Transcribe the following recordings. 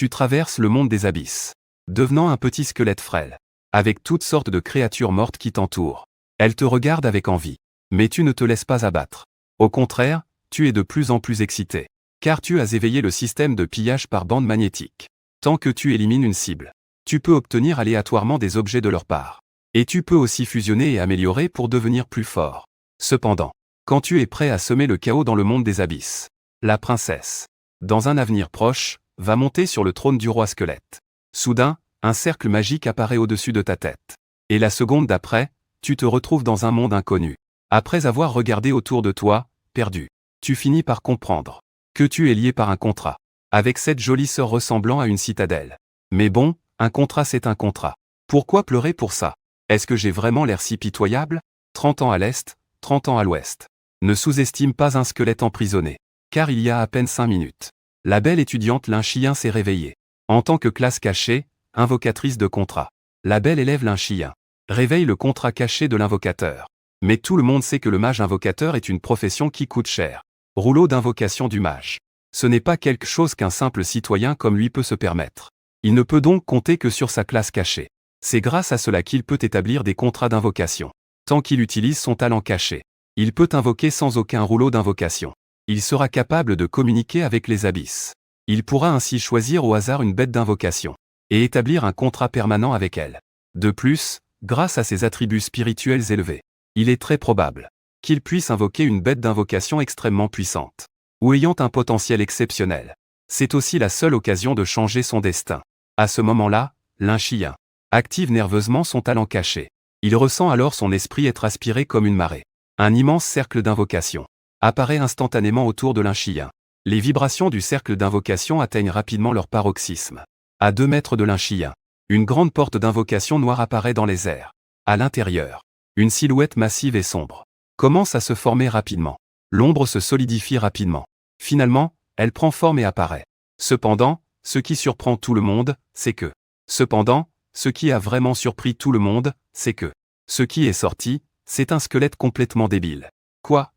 Tu traverses le monde des abysses, devenant un petit squelette frêle, avec toutes sortes de créatures mortes qui t'entourent. Elles te regardent avec envie, mais tu ne te laisses pas abattre. Au contraire, tu es de plus en plus excité, car tu as éveillé le système de pillage par bande magnétique. Tant que tu élimines une cible, tu peux obtenir aléatoirement des objets de leur part. Et tu peux aussi fusionner et améliorer pour devenir plus fort. Cependant, quand tu es prêt à semer le chaos dans le monde des abysses, la princesse, dans un avenir proche, va monter sur le trône du roi squelette. Soudain, un cercle magique apparaît au-dessus de ta tête. Et la seconde d'après, tu te retrouves dans un monde inconnu. Après avoir regardé autour de toi, perdu, tu finis par comprendre que tu es lié par un contrat, avec cette jolie sœur ressemblant à une citadelle. Mais bon, un contrat c'est un contrat. Pourquoi pleurer pour ça? Est-ce que j'ai vraiment l'air si pitoyable? 30 ans à l'est, 30 ans à l'ouest. Ne sous-estime pas un squelette emprisonné. Car il y a à peine 5 minutes, la belle étudiante Lin-Chien s'est réveillée. En tant que classe cachée, invocatrice de contrat. La belle élève Lin-Chien réveille le contrat caché de l'invocateur. Mais tout le monde sait que le mage invocateur est une profession qui coûte cher. Rouleau d'invocation du mage. Ce n'est pas quelque chose qu'un simple citoyen comme lui peut se permettre. Il ne peut donc compter que sur sa classe cachée. C'est grâce à cela qu'il peut établir des contrats d'invocation. Tant qu'il utilise son talent caché, il peut invoquer sans aucun rouleau d'invocation. Il sera capable de communiquer avec les abysses. Il pourra ainsi choisir au hasard une bête d'invocation et établir un contrat permanent avec elle. De plus, grâce à ses attributs spirituels élevés, il est très probable qu'il puisse invoquer une bête d'invocation extrêmement puissante ou ayant un potentiel exceptionnel. C'est aussi la seule occasion de changer son destin. À ce moment-là, Lin-Chien active nerveusement son talent caché. Il ressent alors son esprit être aspiré comme une marée. Un immense cercle d'invocation apparaît instantanément autour de Lin-Chien. Les vibrations du cercle d'invocation atteignent rapidement leur paroxysme. À 2 mètres de Lin-Chien, une grande porte d'invocation noire apparaît dans les airs. À l'intérieur, une silhouette massive et sombre commence à se former rapidement. L'ombre se solidifie rapidement. Finalement, elle prend forme et apparaît. Cependant, ce qui surprend tout le monde, c'est que... ce qui a vraiment surpris tout le monde, c'est que... ce qui est sorti, c'est un squelette complètement débile. Quoi?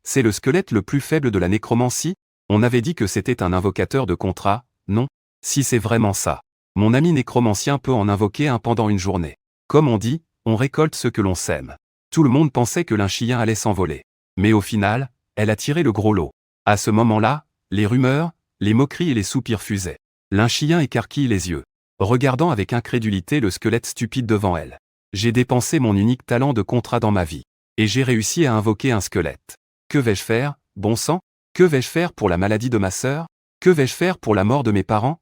C'est le squelette le plus faible de la nécromancie? On avait dit que c'était un invocateur de contrat, non? Si c'est vraiment ça, mon ami nécromancien peut en invoquer un pendant une journée. Comme on dit, on récolte ce que l'on sème. Tout le monde pensait que Lin-Chien allait s'envoler. Mais au final, elle a tiré le gros lot. À ce moment-là, les rumeurs, les moqueries et les soupirs fusaient. Lin-Chien écarquille les yeux, regardant avec incrédulité le squelette stupide devant elle. J'ai dépensé mon unique talent de contrat dans ma vie. Et j'ai réussi à invoquer un squelette. Que vais-je faire, bon sang? Que vais-je faire pour la maladie de ma sœur? Que vais-je faire pour la mort de mes parents?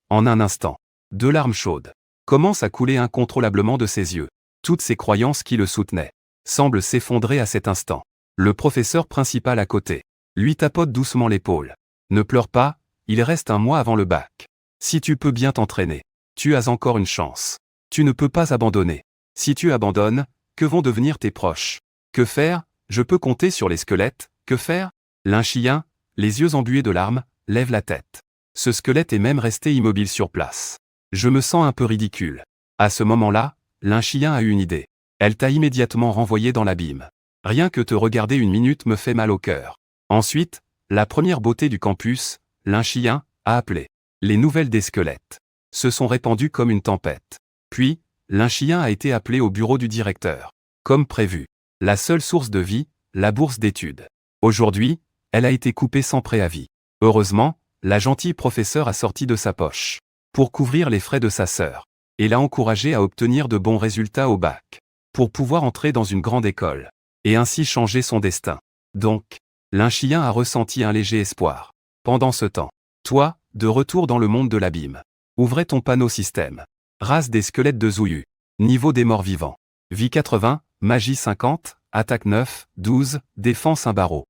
En un instant, 2 larmes chaudes commencent à couler incontrôlablement de ses yeux. Toutes ces croyances qui le soutenaient semblent s'effondrer à cet instant. Le professeur principal à côté lui tapote doucement l'épaule. Ne pleure pas, il reste 1 mois avant le bac. Si tu peux bien t'entraîner, tu as encore une chance. Tu ne peux pas abandonner. Si tu abandonnes, que vont devenir tes proches? Que faire? Je peux compter sur les squelettes, que faire? Lin-Chien, les yeux embués de larmes, lève la tête. Ce squelette est même resté immobile sur place. Je me sens un peu ridicule. À ce moment-là, Lin-Chien a eu une idée. Elle t'a immédiatement renvoyé dans l'abîme. Rien que te regarder 1 minute me fait mal au cœur. Ensuite, la première beauté du campus, Lin-Chien, a appelé. Les nouvelles des squelettes se sont répandues comme une tempête. Puis, Lin-Chien a été appelé au bureau du directeur. Comme prévu. La seule source de vie, la bourse d'études. Aujourd'hui, elle a été coupée sans préavis. Heureusement, la gentille professeure a sorti de sa poche pour couvrir les frais de sa sœur et l'a encouragée à obtenir de bons résultats au bac pour pouvoir entrer dans une grande école et ainsi changer son destin. Donc, Lin-Chien a ressenti un léger espoir. Pendant ce temps, toi, de retour dans le monde de l'abîme, ouvrez ton panneau système. Race des squelettes de Zouyu. Niveau des morts vivants. Vie 80, magie 50, attaque 9, 12, défense 1 barreau.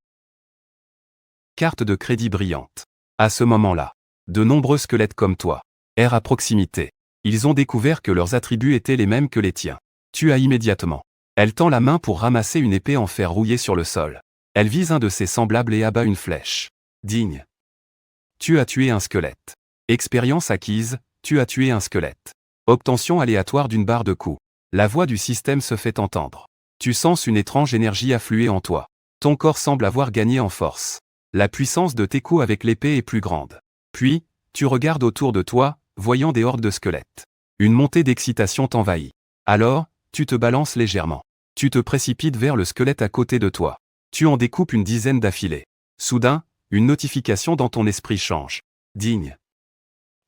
Carte de crédit brillante. À ce moment-là, de nombreux squelettes comme toi errent à proximité. Ils ont découvert que leurs attributs étaient les mêmes que les tiens. Tu as immédiatement. Elle tend la main pour ramasser une épée en fer rouillé sur le sol. Elle vise un de ses semblables et abat une flèche. Digne. Tu as tué un squelette. Expérience acquise, tu as tué un squelette. Obtention aléatoire d'une barre de coups. La voix du système se fait entendre. Tu sens une étrange énergie affluer en toi. Ton corps semble avoir gagné en force. La puissance de tes coups avec l'épée est plus grande. Puis, Tu regardes autour de toi, voyant des hordes de squelettes. Une montée d'excitation t'envahit. Alors, tu te balances légèrement. Tu te précipites vers le squelette à côté de toi. Tu en découpes une dizaine d'affilée. Soudain, une notification dans ton esprit change. Digne.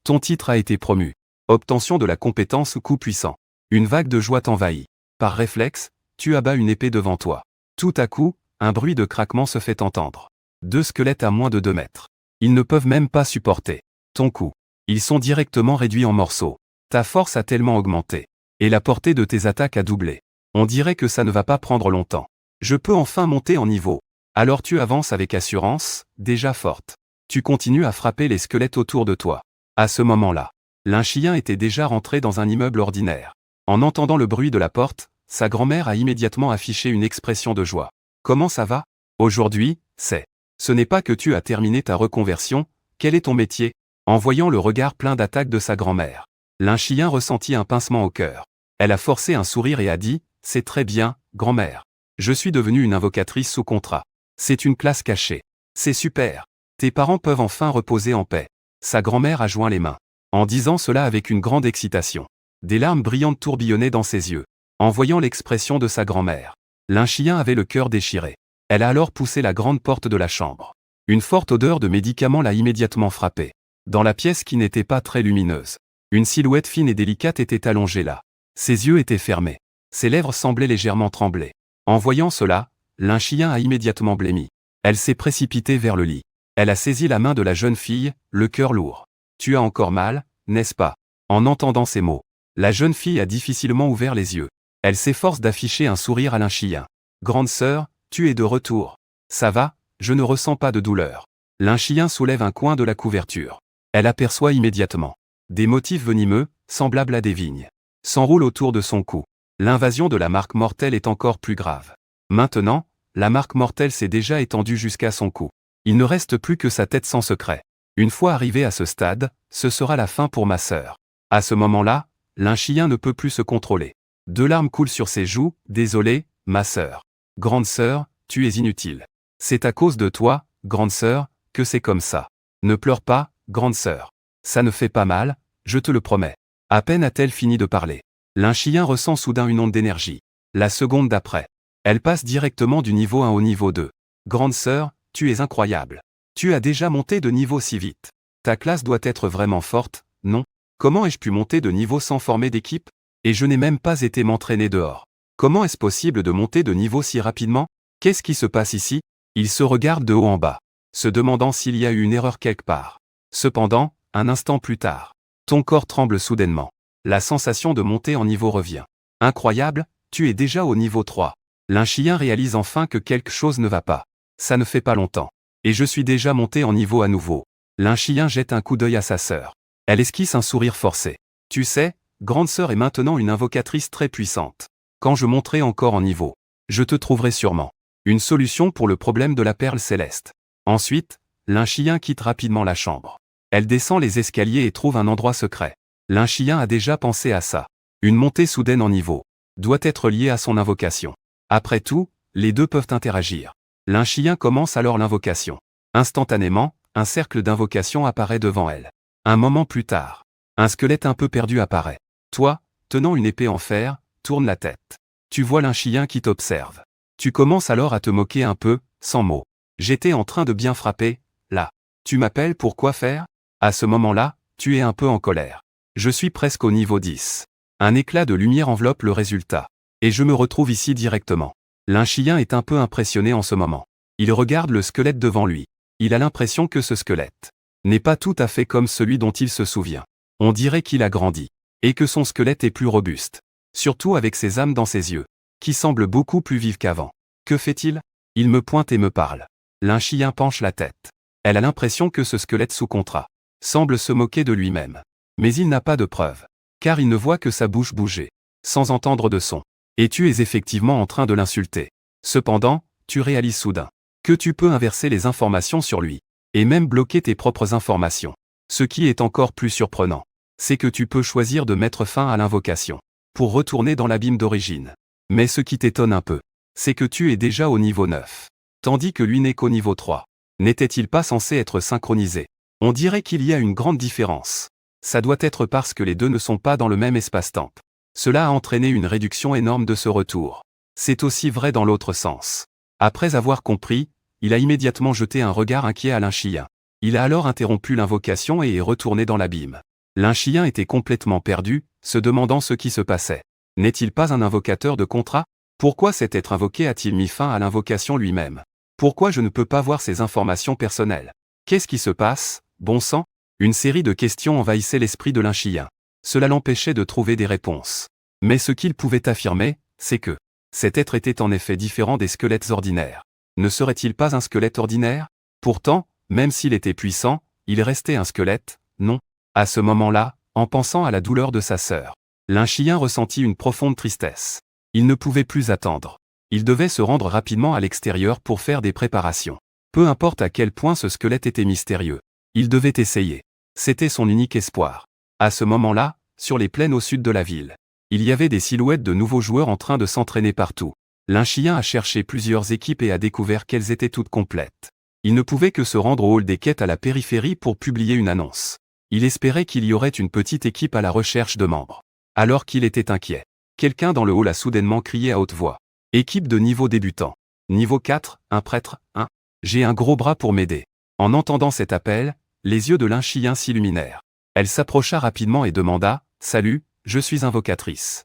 Ton titre a été promu. Obtention de la compétence coup puissant. Une vague de joie t'envahit. Par réflexe, tu abats une épée devant toi. Tout à coup, un bruit de craquement se fait entendre. 2 squelettes à moins de 2 mètres. Ils ne peuvent même pas supporter ton coup. Ils sont directement réduits en morceaux. Ta force a tellement augmenté. Et la portée de tes attaques a doublé. On dirait que ça ne va pas prendre longtemps. Je peux enfin monter en niveau. Alors tu avances avec assurance, déjà forte. Tu continues à frapper les squelettes autour de toi. À ce moment-là, l'un chien était déjà rentré dans un immeuble ordinaire. En entendant le bruit de la porte, sa grand-mère a immédiatement affiché une expression de joie. Comment ça va? Aujourd'hui, ce n'est pas que tu as terminé ta reconversion, quel est ton métier? En voyant le regard plein d'attaque de sa grand-mère, l'un chien ressentit un pincement au cœur. Elle a forcé un sourire et a dit, c'est très bien, grand-mère. Je suis devenue une invocatrice sous contrat. C'est une classe cachée. C'est super. Tes parents peuvent enfin reposer en paix. Sa grand-mère a joint les mains. En disant cela avec une grande excitation. Des larmes brillantes tourbillonnaient dans ses yeux. En voyant l'expression de sa grand-mère, l'un chien avait le cœur déchiré. Elle a alors poussé la grande porte de la chambre. Une forte odeur de médicaments l'a immédiatement frappée. Dans la pièce qui n'était pas très lumineuse, une silhouette fine et délicate était allongée là. Ses yeux étaient fermés. Ses lèvres semblaient légèrement trembler. En voyant cela, l'un chien a immédiatement blêmi. Elle s'est précipitée vers le lit. Elle a saisi la main de la jeune fille, le cœur lourd. Tu as encore mal, n'est-ce pas? En entendant ces mots, la jeune fille a difficilement ouvert les yeux. Elle s'efforce d'afficher un sourire à l'un chien. Grande sœur, tu es de retour. Ça va, je ne ressens pas de douleur. L'un chien soulève un coin de la couverture. Elle aperçoit immédiatement des motifs venimeux, semblables à des vignes, s'enroulent autour de son cou. L'invasion de la marque mortelle est encore plus grave. Maintenant, la marque mortelle s'est déjà étendue jusqu'à son cou. Il ne reste plus que sa tête sans secret. Une fois arrivé à ce stade, ce sera la fin pour ma sœur. À ce moment-là, l'un chien ne peut plus se contrôler. 2 larmes coulent sur ses joues, désolé, ma sœur. Grande sœur, tu es inutile. C'est à cause de toi, grande sœur, que c'est comme ça. Ne pleure pas, grande sœur. Ça ne fait pas mal, je te le promets. À peine a-t-elle fini de parler. L'un chien ressent soudain une onde d'énergie. La seconde d'après, elle passe directement du niveau 1 au niveau 2. Grande sœur, tu es incroyable. Tu as déjà monté de niveau si vite. Ta classe doit être vraiment forte, non? Comment ai-je pu monter de niveau sans former d'équipe? Et je n'ai même pas été m'entraîner dehors. Comment est-ce possible de monter de niveau si rapidement? Qu'est-ce qui se passe ici? Il se regarde de haut en bas, se demandant s'il y a eu une erreur quelque part. Cependant, un instant plus tard, ton corps tremble soudainement. La sensation de monter en niveau revient. Incroyable, tu es déjà au niveau 3. L'un chien réalise enfin que quelque chose ne va pas. Ça ne fait pas longtemps. Et je suis déjà monté en niveau à nouveau. L'un chien jette un coup d'œil à sa sœur. Elle esquisse un sourire forcé. Tu sais, grande sœur est maintenant une invocatrice très puissante. Quand je monterai encore en niveau, je te trouverai sûrement une solution pour le problème de la perle céleste. Ensuite, l'un chien quitte rapidement la chambre. Elle descend les escaliers et trouve un endroit secret. L'un chien a déjà pensé à ça. Une montée soudaine en niveau doit être liée à son invocation. Après tout, les deux peuvent interagir. L'un chien commence alors l'invocation. Instantanément, un cercle d'invocation apparaît devant elle. Un moment plus tard, un squelette un peu perdu apparaît. Toi, tenant une épée en fer, tourne la tête. Tu vois l'un chien qui t'observe. Tu commences alors à te moquer un peu, sans mots. J'étais en train de bien frapper, là. Tu m'appelles pour quoi faire? À ce moment-là, tu es un peu en colère. Je suis presque au niveau 10. Un éclat de lumière enveloppe le résultat. Et je me retrouve ici directement. L'un chien est un peu impressionné en ce moment. Il regarde le squelette devant lui. Il a l'impression que ce squelette n'est pas tout à fait comme celui dont il se souvient. On dirait qu'il a grandi. Et que son squelette est plus robuste. Surtout avec ses âmes dans ses yeux, qui semblent beaucoup plus vives qu'avant. Que fait-il? Il me pointe et me parle. L'un chien penche la tête. Elle a l'impression que ce squelette sous contrat semble se moquer de lui-même. Mais il n'a pas de preuve. Car il ne voit que sa bouche bouger, sans entendre de son. Et tu es effectivement en train de l'insulter. Cependant, tu réalises soudain que tu peux inverser les informations sur lui, et même bloquer tes propres informations. Ce qui est encore plus surprenant, c'est que tu peux choisir de mettre fin à l'invocation, pour retourner dans l'abîme d'origine. Mais ce qui t'étonne un peu, c'est que tu es déjà au niveau 9, tandis que lui n'est qu'au niveau 3. N'était-il pas censé être synchronisé? On dirait qu'il y a une grande différence. Ça doit être parce que les deux ne sont pas dans le même espace-temps. Cela a entraîné une réduction énorme de ce retour. C'est aussi vrai dans l'autre sens. Après avoir compris, il a immédiatement jeté un regard inquiet à Lin-Chiyan. Il a alors interrompu l'invocation et est retourné dans l'abîme. Lin-Chiyan était complètement perdu, se demandant ce qui se passait. N'est-il pas un invocateur de contrat? Pourquoi cet être invoqué a-t-il mis fin à l'invocation lui-même? Pourquoi je ne peux pas voir ses informations personnelles? Qu'est-ce qui se passe, bon sang? Une série de questions envahissait l'esprit de Lin-Chiyan. Cela l'empêchait de trouver des réponses. Mais ce qu'il pouvait affirmer, c'est que cet être était en effet différent des squelettes ordinaires. Ne serait-il pas un squelette ordinaire? Pourtant, même s'il était puissant, il restait un squelette, non? À ce moment-là, en pensant à la douleur de sa sœur, Lin-Chiyan ressentit une profonde tristesse. Il ne pouvait plus attendre. Il devait se rendre rapidement à l'extérieur pour faire des préparations. Peu importe à quel point ce squelette était mystérieux. Il devait essayer. C'était son unique espoir. À ce moment-là, sur les plaines au sud de la ville, il y avait des silhouettes de nouveaux joueurs en train de s'entraîner partout. Lin-Chiyan a cherché plusieurs équipes et a découvert qu'elles étaient toutes complètes. Il ne pouvait que se rendre au hall des quêtes à la périphérie pour publier une annonce. Il espérait qu'il y aurait une petite équipe à la recherche de membres. Alors qu'il était inquiet, quelqu'un dans le hall a soudainement crié à haute voix. Équipe de niveau débutant. Niveau 4, un prêtre, 1. J'ai un gros bras pour m'aider. En entendant cet appel, les yeux de Lin-Chiyan s'illuminèrent. Elle s'approcha rapidement et demanda, « Salut, je suis invocatrice.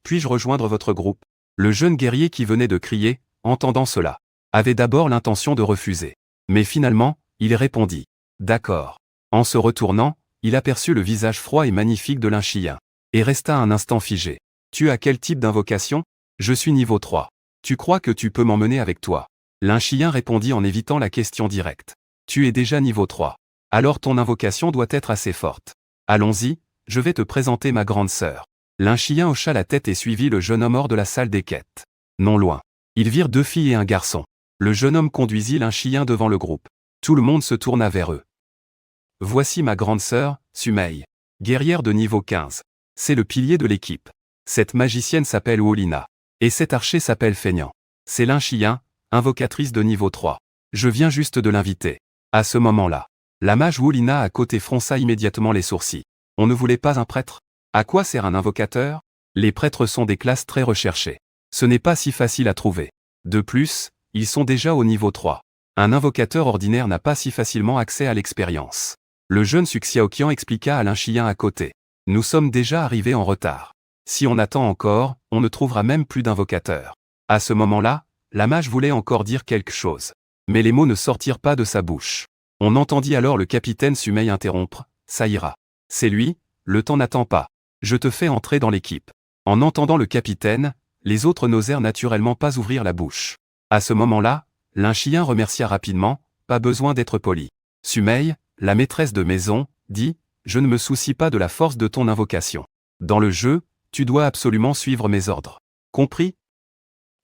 Puis-je rejoindre votre groupe ?» Le jeune guerrier qui venait de crier, entendant cela, avait d'abord l'intention de refuser. Mais finalement, il répondit, « D'accord. » En se retournant, il aperçut le visage froid et magnifique de Lin-Chiyan, et resta un instant figé. « Tu as quel type d'invocation ? Je suis niveau 3. Tu crois que tu peux m'emmener avec toi ?» Lin-Chiyan répondit en évitant la question directe. « Tu es déjà niveau 3. Alors ton invocation doit être assez forte. Allons-y, je vais te présenter ma grande sœur. » Lin-Chiyan hocha la tête et suivit le jeune homme hors de la salle des quêtes. Non loin, ils virent 2 filles et un garçon. Le jeune homme conduisit Lin-Chiyan devant le groupe. Tout le monde se tourna vers eux. « Voici ma grande sœur, Sumei. Guerrière de niveau 15. C'est le pilier de l'équipe. Cette magicienne s'appelle Wolina. Et cet archer s'appelle Feignant. C'est Lin-Chiyan, invocatrice de niveau 3. Je viens juste de l'inviter. » À ce moment-là, la mage Wolina à côté fronça immédiatement les sourcils. On ne voulait pas un prêtre? À quoi sert un invocateur? Les prêtres sont des classes très recherchées. Ce n'est pas si facile à trouver. De plus, ils sont déjà au niveau 3. Un invocateur ordinaire n'a pas si facilement accès à l'expérience. Le jeune Suxiaoqian expliqua à Lin-Chiyan à côté. Nous sommes déjà arrivés en retard. Si on attend encore, on ne trouvera même plus d'invocateurs. À ce moment-là, la mage voulait encore dire quelque chose. Mais les mots ne sortirent pas de sa bouche. On entendit alors le capitaine Sumei interrompre. Ça ira. C'est lui, le temps n'attend pas. Je te fais entrer dans l'équipe. En entendant le capitaine, les autres n'osèrent naturellement pas ouvrir la bouche. À ce moment-là, Lin-Chiyan remercia rapidement, pas besoin d'être poli. Sumei, la maîtresse de maison, dit, je ne me soucie pas de la force de ton invocation. Dans le jeu, tu dois absolument suivre mes ordres. Compris?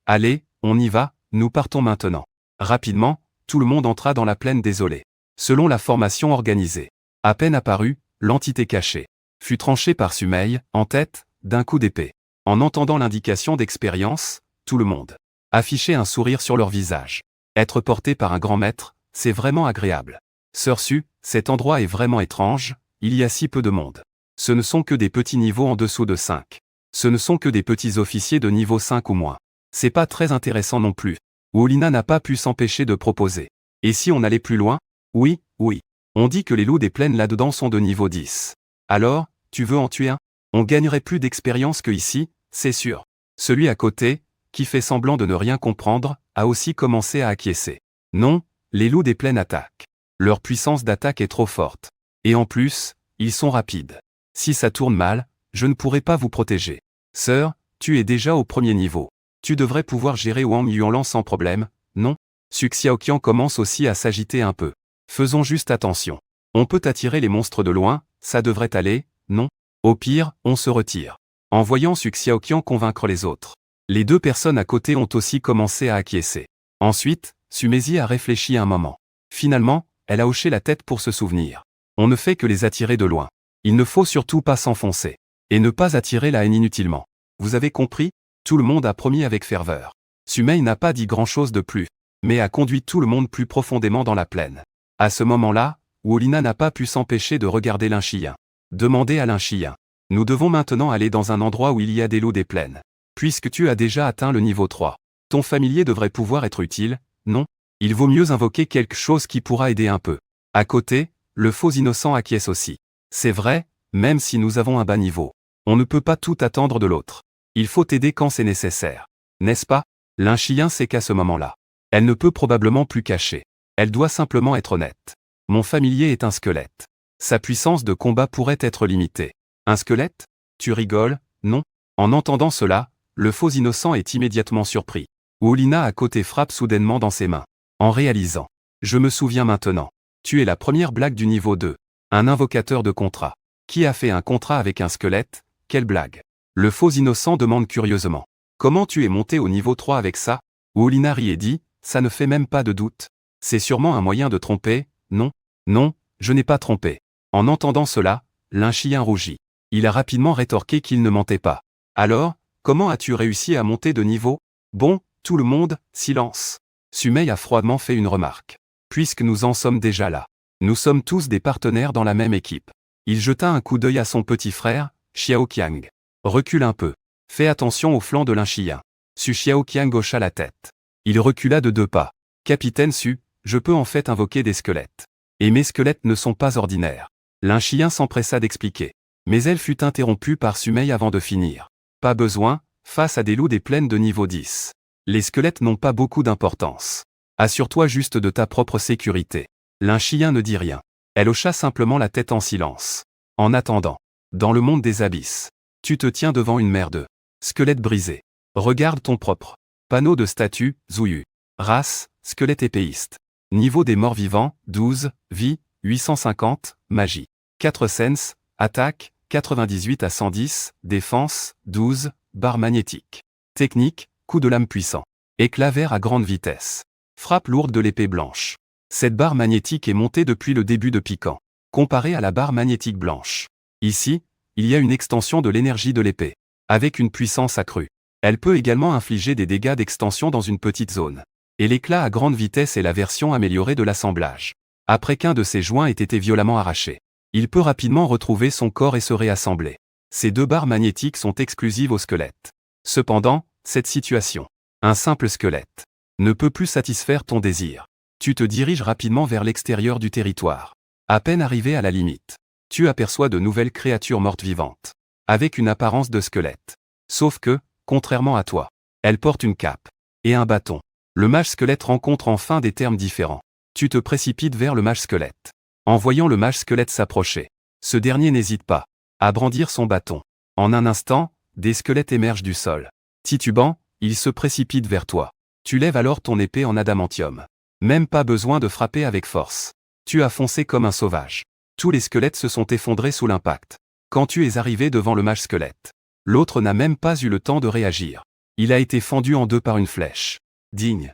Allez, on y va, nous partons maintenant. Rapidement, tout le monde entra dans la plaine désolée. Selon la formation organisée. À peine apparue, l'entité cachée fut tranchée par Sumei, en tête, d'un coup d'épée. En entendant l'indication d'expérience, tout le monde affichait un sourire sur leur visage. Être porté par un grand maître, c'est vraiment agréable. Sœur Su, cet endroit est vraiment étrange, il y a si peu de monde. Ce ne sont que des petits niveaux en dessous de 5. Ce ne sont que des petits officiers de niveau 5 ou moins. C'est pas très intéressant non plus. Wolina n'a pas pu s'empêcher de proposer. Et si on allait plus loin? Oui, oui. On dit que les loups des plaines là-dedans sont de niveau 10. Alors, tu veux en tuer un? On gagnerait plus d'expérience que ici, c'est sûr. Celui à côté, qui fait semblant de ne rien comprendre, a aussi commencé à acquiescer. Non, les loups des plaines attaquent. Leur puissance d'attaque est trop forte. Et en plus, ils sont rapides. Si ça tourne mal, je ne pourrai pas vous protéger. Sœur, tu es déjà au premier niveau. Tu devrais pouvoir gérer Wang Yuanlan sans problème, non? Suxiaoqian commence aussi à s'agiter un peu. Faisons juste attention. On peut attirer les monstres de loin, ça devrait aller, non? Au pire, on se retire. En voyant Suxiaoqian convaincre les autres. Les 2 personnes à côté ont aussi commencé à acquiescer. Ensuite, Sumezi a réfléchi un moment. Finalement, elle a hoché la tête pour se souvenir. On ne fait que les attirer de loin. Il ne faut surtout pas s'enfoncer. Et ne pas attirer la haine inutilement. Vous avez compris? Tout le monde a promis avec ferveur. Sumei n'a pas dit grand-chose de plus, mais a conduit tout le monde plus profondément dans la plaine. À ce moment-là, Woolina n'a pas pu s'empêcher de regarder Lin-Chien. Demandez à Lin-Chien. Nous devons maintenant aller dans un endroit où il y a des loups des plaines. Puisque tu as déjà atteint le niveau 3. Ton familier devrait pouvoir être utile, non? Il vaut mieux invoquer quelque chose qui pourra aider un peu. À côté, le faux innocent acquiesce aussi. C'est vrai, même si nous avons un bas niveau. On ne peut pas tout attendre de l'autre. Il faut aider quand c'est nécessaire. N'est-ce pas? Lin-Chien sait qu'à ce moment-là, elle ne peut probablement plus cacher. Elle doit simplement être honnête. Mon familier est un squelette. Sa puissance de combat pourrait être limitée. Un squelette? Tu rigoles, non? En entendant cela, le faux innocent est immédiatement surpris. Woolina à côté frappe soudainement dans ses mains. En réalisant. Je me souviens maintenant. Tu es la première blague du niveau 2. Un invocateur de contrat. Qui a fait un contrat avec un squelette? Quelle blague? Le faux innocent demande curieusement. Comment tu es monté au niveau 3 avec ça? Woolina rit et dit, ça ne fait même pas de doute. C'est sûrement un moyen de tromper, non? Non, je n'ai pas trompé. En entendant cela, Lin-Chien rougit. Il a rapidement rétorqué qu'il ne mentait pas. Alors, comment as-tu réussi à monter de niveau? Bon, tout le monde, silence. Sumei a froidement fait une remarque. Puisque nous en sommes déjà là. Nous sommes tous des partenaires dans la même équipe. Il jeta un coup d'œil à son petit frère, Xiaoqiang. Recule un peu. Fais attention au flanc de Lin-Chien. Su Xiaoqiang hocha la tête. Il recula de 2 pas. Capitaine Su, je peux en fait invoquer des squelettes. Et mes squelettes ne sont pas ordinaires. Lin-Chien s'empressa d'expliquer. Mais elle fut interrompue par Sumei avant de finir. Pas besoin, face à des loups des plaines de niveau 10. Les squelettes n'ont pas beaucoup d'importance. Assure-toi juste de ta propre sécurité. Lin-Chien ne dit rien. Elle hocha simplement la tête en silence. En attendant, dans le monde des abysses, tu te tiens devant une mer de squelettes brisés. Regarde ton propre panneau de statut, Zouyu. Race, squelette épéiste. Niveau des morts vivants, 12, vie, 850, magie. 4 sens, attaque, 98 à 110, défense, 12, barre magnétique. Technique, coup de lame puissant. Éclat vert à grande vitesse. Frappe lourde de l'épée blanche. Cette barre magnétique est montée depuis le début de Piquant. Comparée à la barre magnétique blanche. Ici, il y a une extension de l'énergie de l'épée. Avec une puissance accrue. Elle peut également infliger des dégâts d'extension dans une petite zone. Et l'éclat à grande vitesse est la version améliorée de l'assemblage. Après qu'un de ses joints ait été violemment arraché, il peut rapidement retrouver son corps et se réassembler. Ces 2 barres magnétiques sont exclusives au squelette. Cependant, cette situation, un simple squelette, ne peut plus satisfaire ton désir. Tu te diriges rapidement vers l'extérieur du territoire. À peine arrivé à la limite, tu aperçois de nouvelles créatures mortes vivantes, avec une apparence de squelette. Sauf que, contrairement à toi, elles portent une cape et un bâton. Le mage squelette rencontre enfin des termes différents. Tu te précipites vers le mage squelette. En voyant le mage squelette s'approcher, ce dernier n'hésite pas à brandir son bâton. En un instant, des squelettes émergent du sol. Titubant, ils se précipitent vers toi. Tu lèves alors ton épée en adamantium. Même pas besoin de frapper avec force. Tu as foncé comme un sauvage. Tous les squelettes se sont effondrés sous l'impact. Quand tu es arrivé devant le mage squelette, l'autre n'a même pas eu le temps de réagir. Il a été fendu en 2 par une flèche. Digne.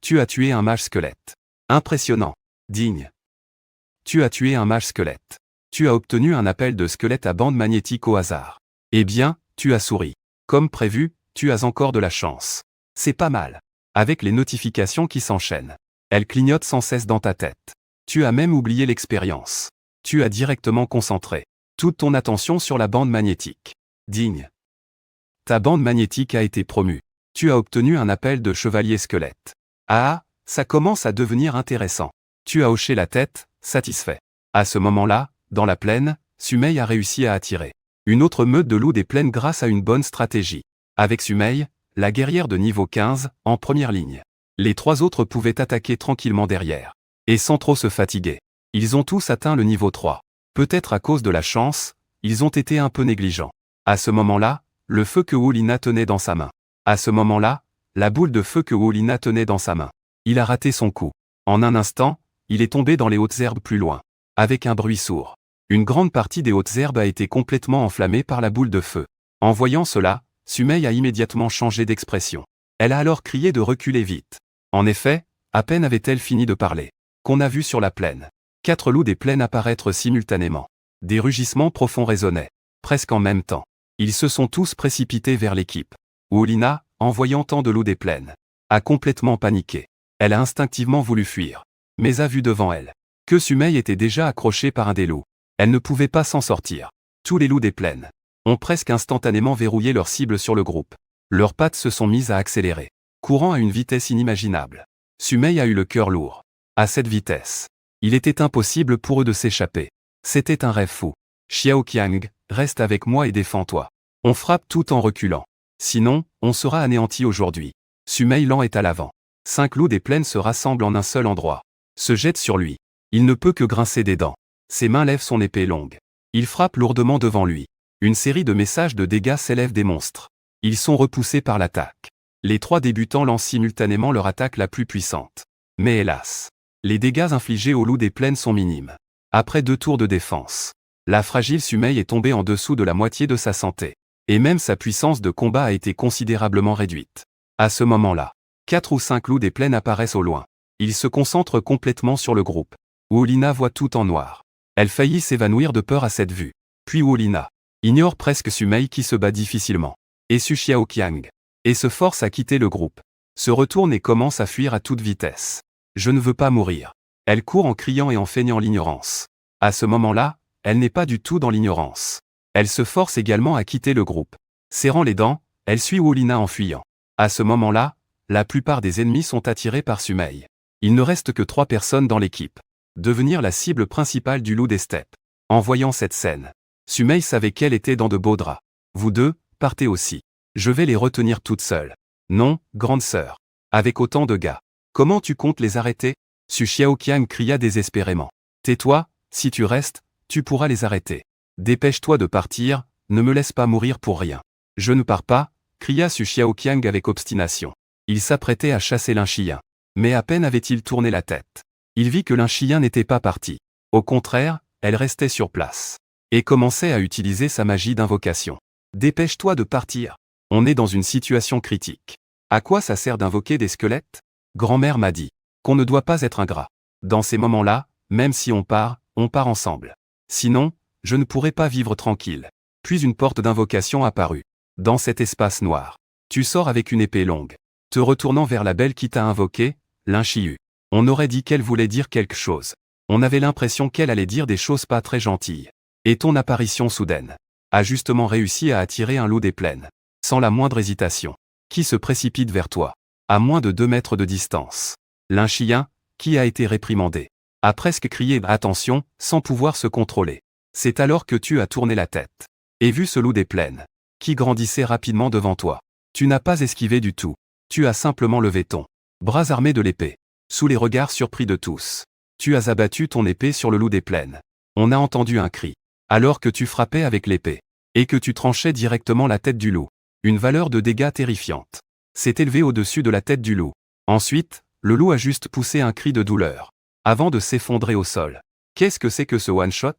Tu as tué un mage squelette. Impressionnant. Digne. Tu as tué un mage squelette. Tu as obtenu un appel de squelette à bande magnétique au hasard. Eh bien, tu as souri. Comme prévu, tu as encore de la chance. C'est pas mal. Avec les notifications qui s'enchaînent. Elles clignotent sans cesse dans ta tête. Tu as même oublié l'expérience. Tu as directement concentré toute ton attention sur la bande magnétique. Digne. Ta bande magnétique a été promue. Tu as obtenu un appel de chevalier squelette. Ah, ça commence à devenir intéressant. Tu as hoché la tête, satisfait. À ce moment-là, dans la plaine, Sumei a réussi à attirer une autre meute de loups des plaines grâce à une bonne stratégie. Avec Sumei, la guerrière de niveau 15, en première ligne. Les 3 autres pouvaient attaquer tranquillement derrière. Et sans trop se fatiguer. Ils ont tous atteint le niveau 3. Peut-être à cause de la chance, ils ont été un peu négligents. À ce moment-là, le feu que Woolina tenait dans sa main. À ce moment-là, la boule de feu que Woolina tenait dans sa main. Il a raté son coup. En un instant, il est tombé dans les hautes herbes plus loin. Avec un bruit sourd. Une grande partie des hautes herbes a été complètement enflammée par la boule de feu. En voyant cela, Sumei a immédiatement changé d'expression. Elle a alors crié de reculer vite. En effet, à peine avait-elle fini de parler, qu'on a vu sur la plaine 4 loups des plaines apparaître simultanément. Des rugissements profonds résonnaient, presque en même temps. Ils se sont tous précipités vers l'équipe. Woolina, en voyant tant de loups des plaines, a complètement paniqué. Elle a instinctivement voulu fuir, mais a vu devant elle que Sumei était déjà accrochée par un des loups. Elle ne pouvait pas s'en sortir. Tous les loups des plaines ont presque instantanément verrouillé leur cible sur le groupe. Leurs pattes se sont mises à accélérer, courant à une vitesse inimaginable. Sumei a eu le cœur lourd. À cette vitesse, il était impossible pour eux de s'échapper. C'était un rêve fou. Xiao Qiang, reste avec moi et défends-toi. On frappe tout en reculant. Sinon, on sera anéanti aujourd'hui. Sumei lent est à l'avant. 5 loups des plaines se rassemblent en un seul endroit. Se jettent sur lui. Il ne peut que grincer des dents. Ses mains lèvent son épée longue. Il frappe lourdement devant lui. Une série de messages de dégâts s'élèvent des monstres. Ils sont repoussés par l'attaque. Les 3 débutants lancent simultanément leur attaque la plus puissante. Mais hélas, les dégâts infligés aux loups des plaines sont minimes. Après 2 tours de défense, la fragile Sumei est tombée en dessous de la moitié de sa santé. Et même sa puissance de combat a été considérablement réduite. À ce moment-là, 4 ou 5 loups des plaines apparaissent au loin. Ils se concentrent complètement sur le groupe. Woolina voit tout en noir. Elle faillit s'évanouir de peur à cette vue. Puis Woolina ignore presque Sumei qui se bat difficilement. Et Su Xiao Qiang. Et se force à quitter le groupe. Se retourne et commence à fuir à toute vitesse. Je ne veux pas mourir. Elle court en criant et en feignant l'ignorance. À ce moment-là, elle n'est pas du tout dans l'ignorance. Elle se force également à quitter le groupe. Serrant les dents, elle suit Woolina en fuyant. À ce moment-là, la plupart des ennemis sont attirés par Sumei. Il ne reste que 3 personnes dans l'équipe. Devenir la cible principale du loup des steppes. En voyant cette scène, Sumei savait qu'elle était dans de beaux draps. Vous deux, partez aussi. Je vais les retenir toutes seules. Non, grande sœur. Avec autant de gars. Comment tu comptes les arrêter? Su Xiaoqiang cria désespérément. Tais-toi, si tu restes, tu pourras les arrêter. Dépêche-toi de partir, ne me laisse pas mourir pour rien. Je ne pars pas, cria Su Xiaoqiang avec obstination. Il s'apprêtait à chasser Linchien. Mais à peine avait-il tourné la tête. Il vit que Linchien n'était pas parti. Au contraire, elle restait sur place. Et commençait à utiliser sa magie d'invocation. Dépêche-toi de partir. On est dans une situation critique. À quoi ça sert d'invoquer des squelettes? Grand-mère m'a dit qu'on ne doit pas être ingrat. Dans ces moments-là, même si on part ensemble. Sinon, je ne pourrais pas vivre tranquille. Puis une porte d'invocation apparut. Dans cet espace noir. Tu sors avec une épée longue. Te retournant vers la belle qui t'a invoqué, Linchiu. On aurait dit qu'elle voulait dire quelque chose. On avait l'impression qu'elle allait dire des choses pas très gentilles. Et ton apparition soudaine a justement réussi à attirer un loup des plaines. Sans la moindre hésitation. Qui se précipite vers toi. À moins de 2 mètres de distance. Linchien, qui a été réprimandé, a presque crié « Attention » sans pouvoir se contrôler. C'est alors que tu as tourné la tête. Et vu ce loup des plaines, qui grandissait rapidement devant toi. Tu n'as pas esquivé du tout. Tu as simplement levé ton bras armé de l'épée. Sous les regards surpris de tous. Tu as abattu ton épée sur le loup des plaines. On a entendu un cri. Alors que tu frappais avec l'épée. Et que tu tranchais directement la tête du loup. Une valeur de dégâts terrifiante s'est élevée au-dessus de la tête du loup. Ensuite, le loup a juste poussé un cri de douleur. Avant de s'effondrer au sol. Qu'est-ce que c'est que ce one-shot?